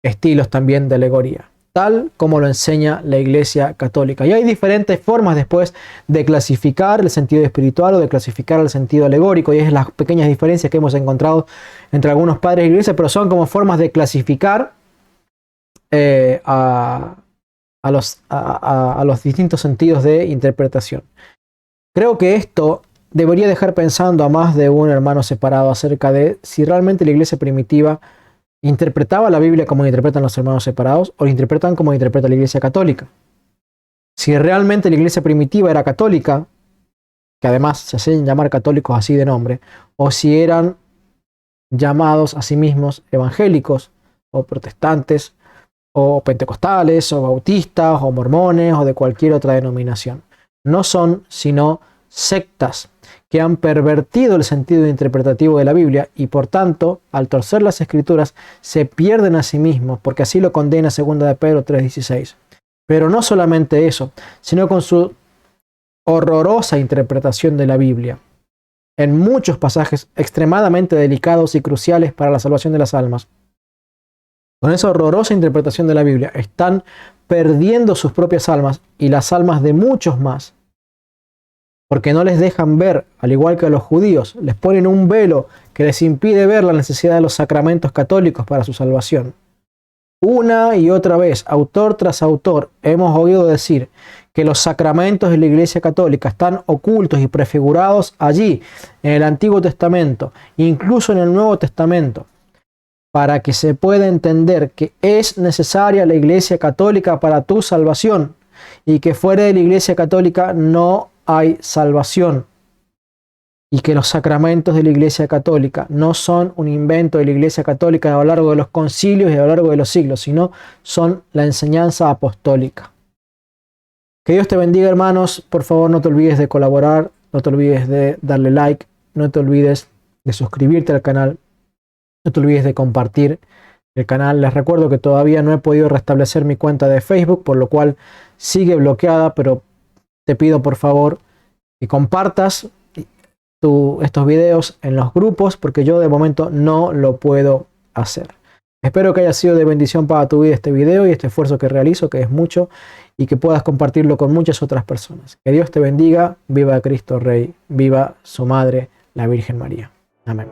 estilos también de alegoría, tal como lo enseña la Iglesia Católica. Y hay diferentes formas después de clasificar el sentido espiritual o de clasificar el sentido alegórico, y es las pequeñas diferencias que hemos encontrado entre algunos padres de la Iglesia, pero son como formas de clasificar a los distintos sentidos de interpretación. Creo que esto debería dejar pensando a más de un hermano separado acerca de si realmente la iglesia primitiva interpretaba la Biblia como interpretan los hermanos separados o la interpretan como interpreta la iglesia católica. Si realmente la iglesia primitiva era católica, que además se hacen llamar católicos así de nombre, o si eran llamados a sí mismos evangélicos o protestantes o pentecostales o bautistas o mormones o de cualquier otra denominación. No son sino sectas que han pervertido el sentido interpretativo de la Biblia y por tanto, al torcer las escrituras, se pierden a sí mismos, porque así lo condena 2 de Pedro 3:16. Pero no solamente eso, sino con su horrorosa interpretación de la Biblia, en muchos pasajes extremadamente delicados y cruciales para la salvación de las almas. Con esa horrorosa interpretación de la Biblia, están perdiendo sus propias almas y las almas de muchos más, porque no les dejan ver, al igual que a los judíos, les ponen un velo que les impide ver la necesidad de los sacramentos católicos para su salvación. Una y otra vez, autor tras autor, hemos oído decir que los sacramentos de la Iglesia Católica están ocultos y prefigurados allí, en el Antiguo Testamento, incluso en el Nuevo Testamento, para que se pueda entender que es necesaria la Iglesia Católica para tu salvación y que fuera de la Iglesia Católica no hay salvación, y que los sacramentos de la Iglesia Católica no son un invento de la Iglesia Católica a lo largo de los concilios y a lo largo de los siglos, sino son la enseñanza apostólica. Que Dios te bendiga, hermanos. Por favor, no te olvides de colaborar, no te olvides de darle like, no te olvides de suscribirte al canal, no te olvides de compartir el canal. Les recuerdo que todavía no he podido restablecer mi cuenta de Facebook, por lo cual sigue bloqueada, pero te pido por favor que compartas estos videos en los grupos, porque yo de momento no lo puedo hacer. Espero que haya sido de bendición para tu vida este video y este esfuerzo que realizo, que es mucho, y que puedas compartirlo con muchas otras personas. Que Dios te bendiga. Viva Cristo Rey. Viva su Madre, la Virgen María. Amén.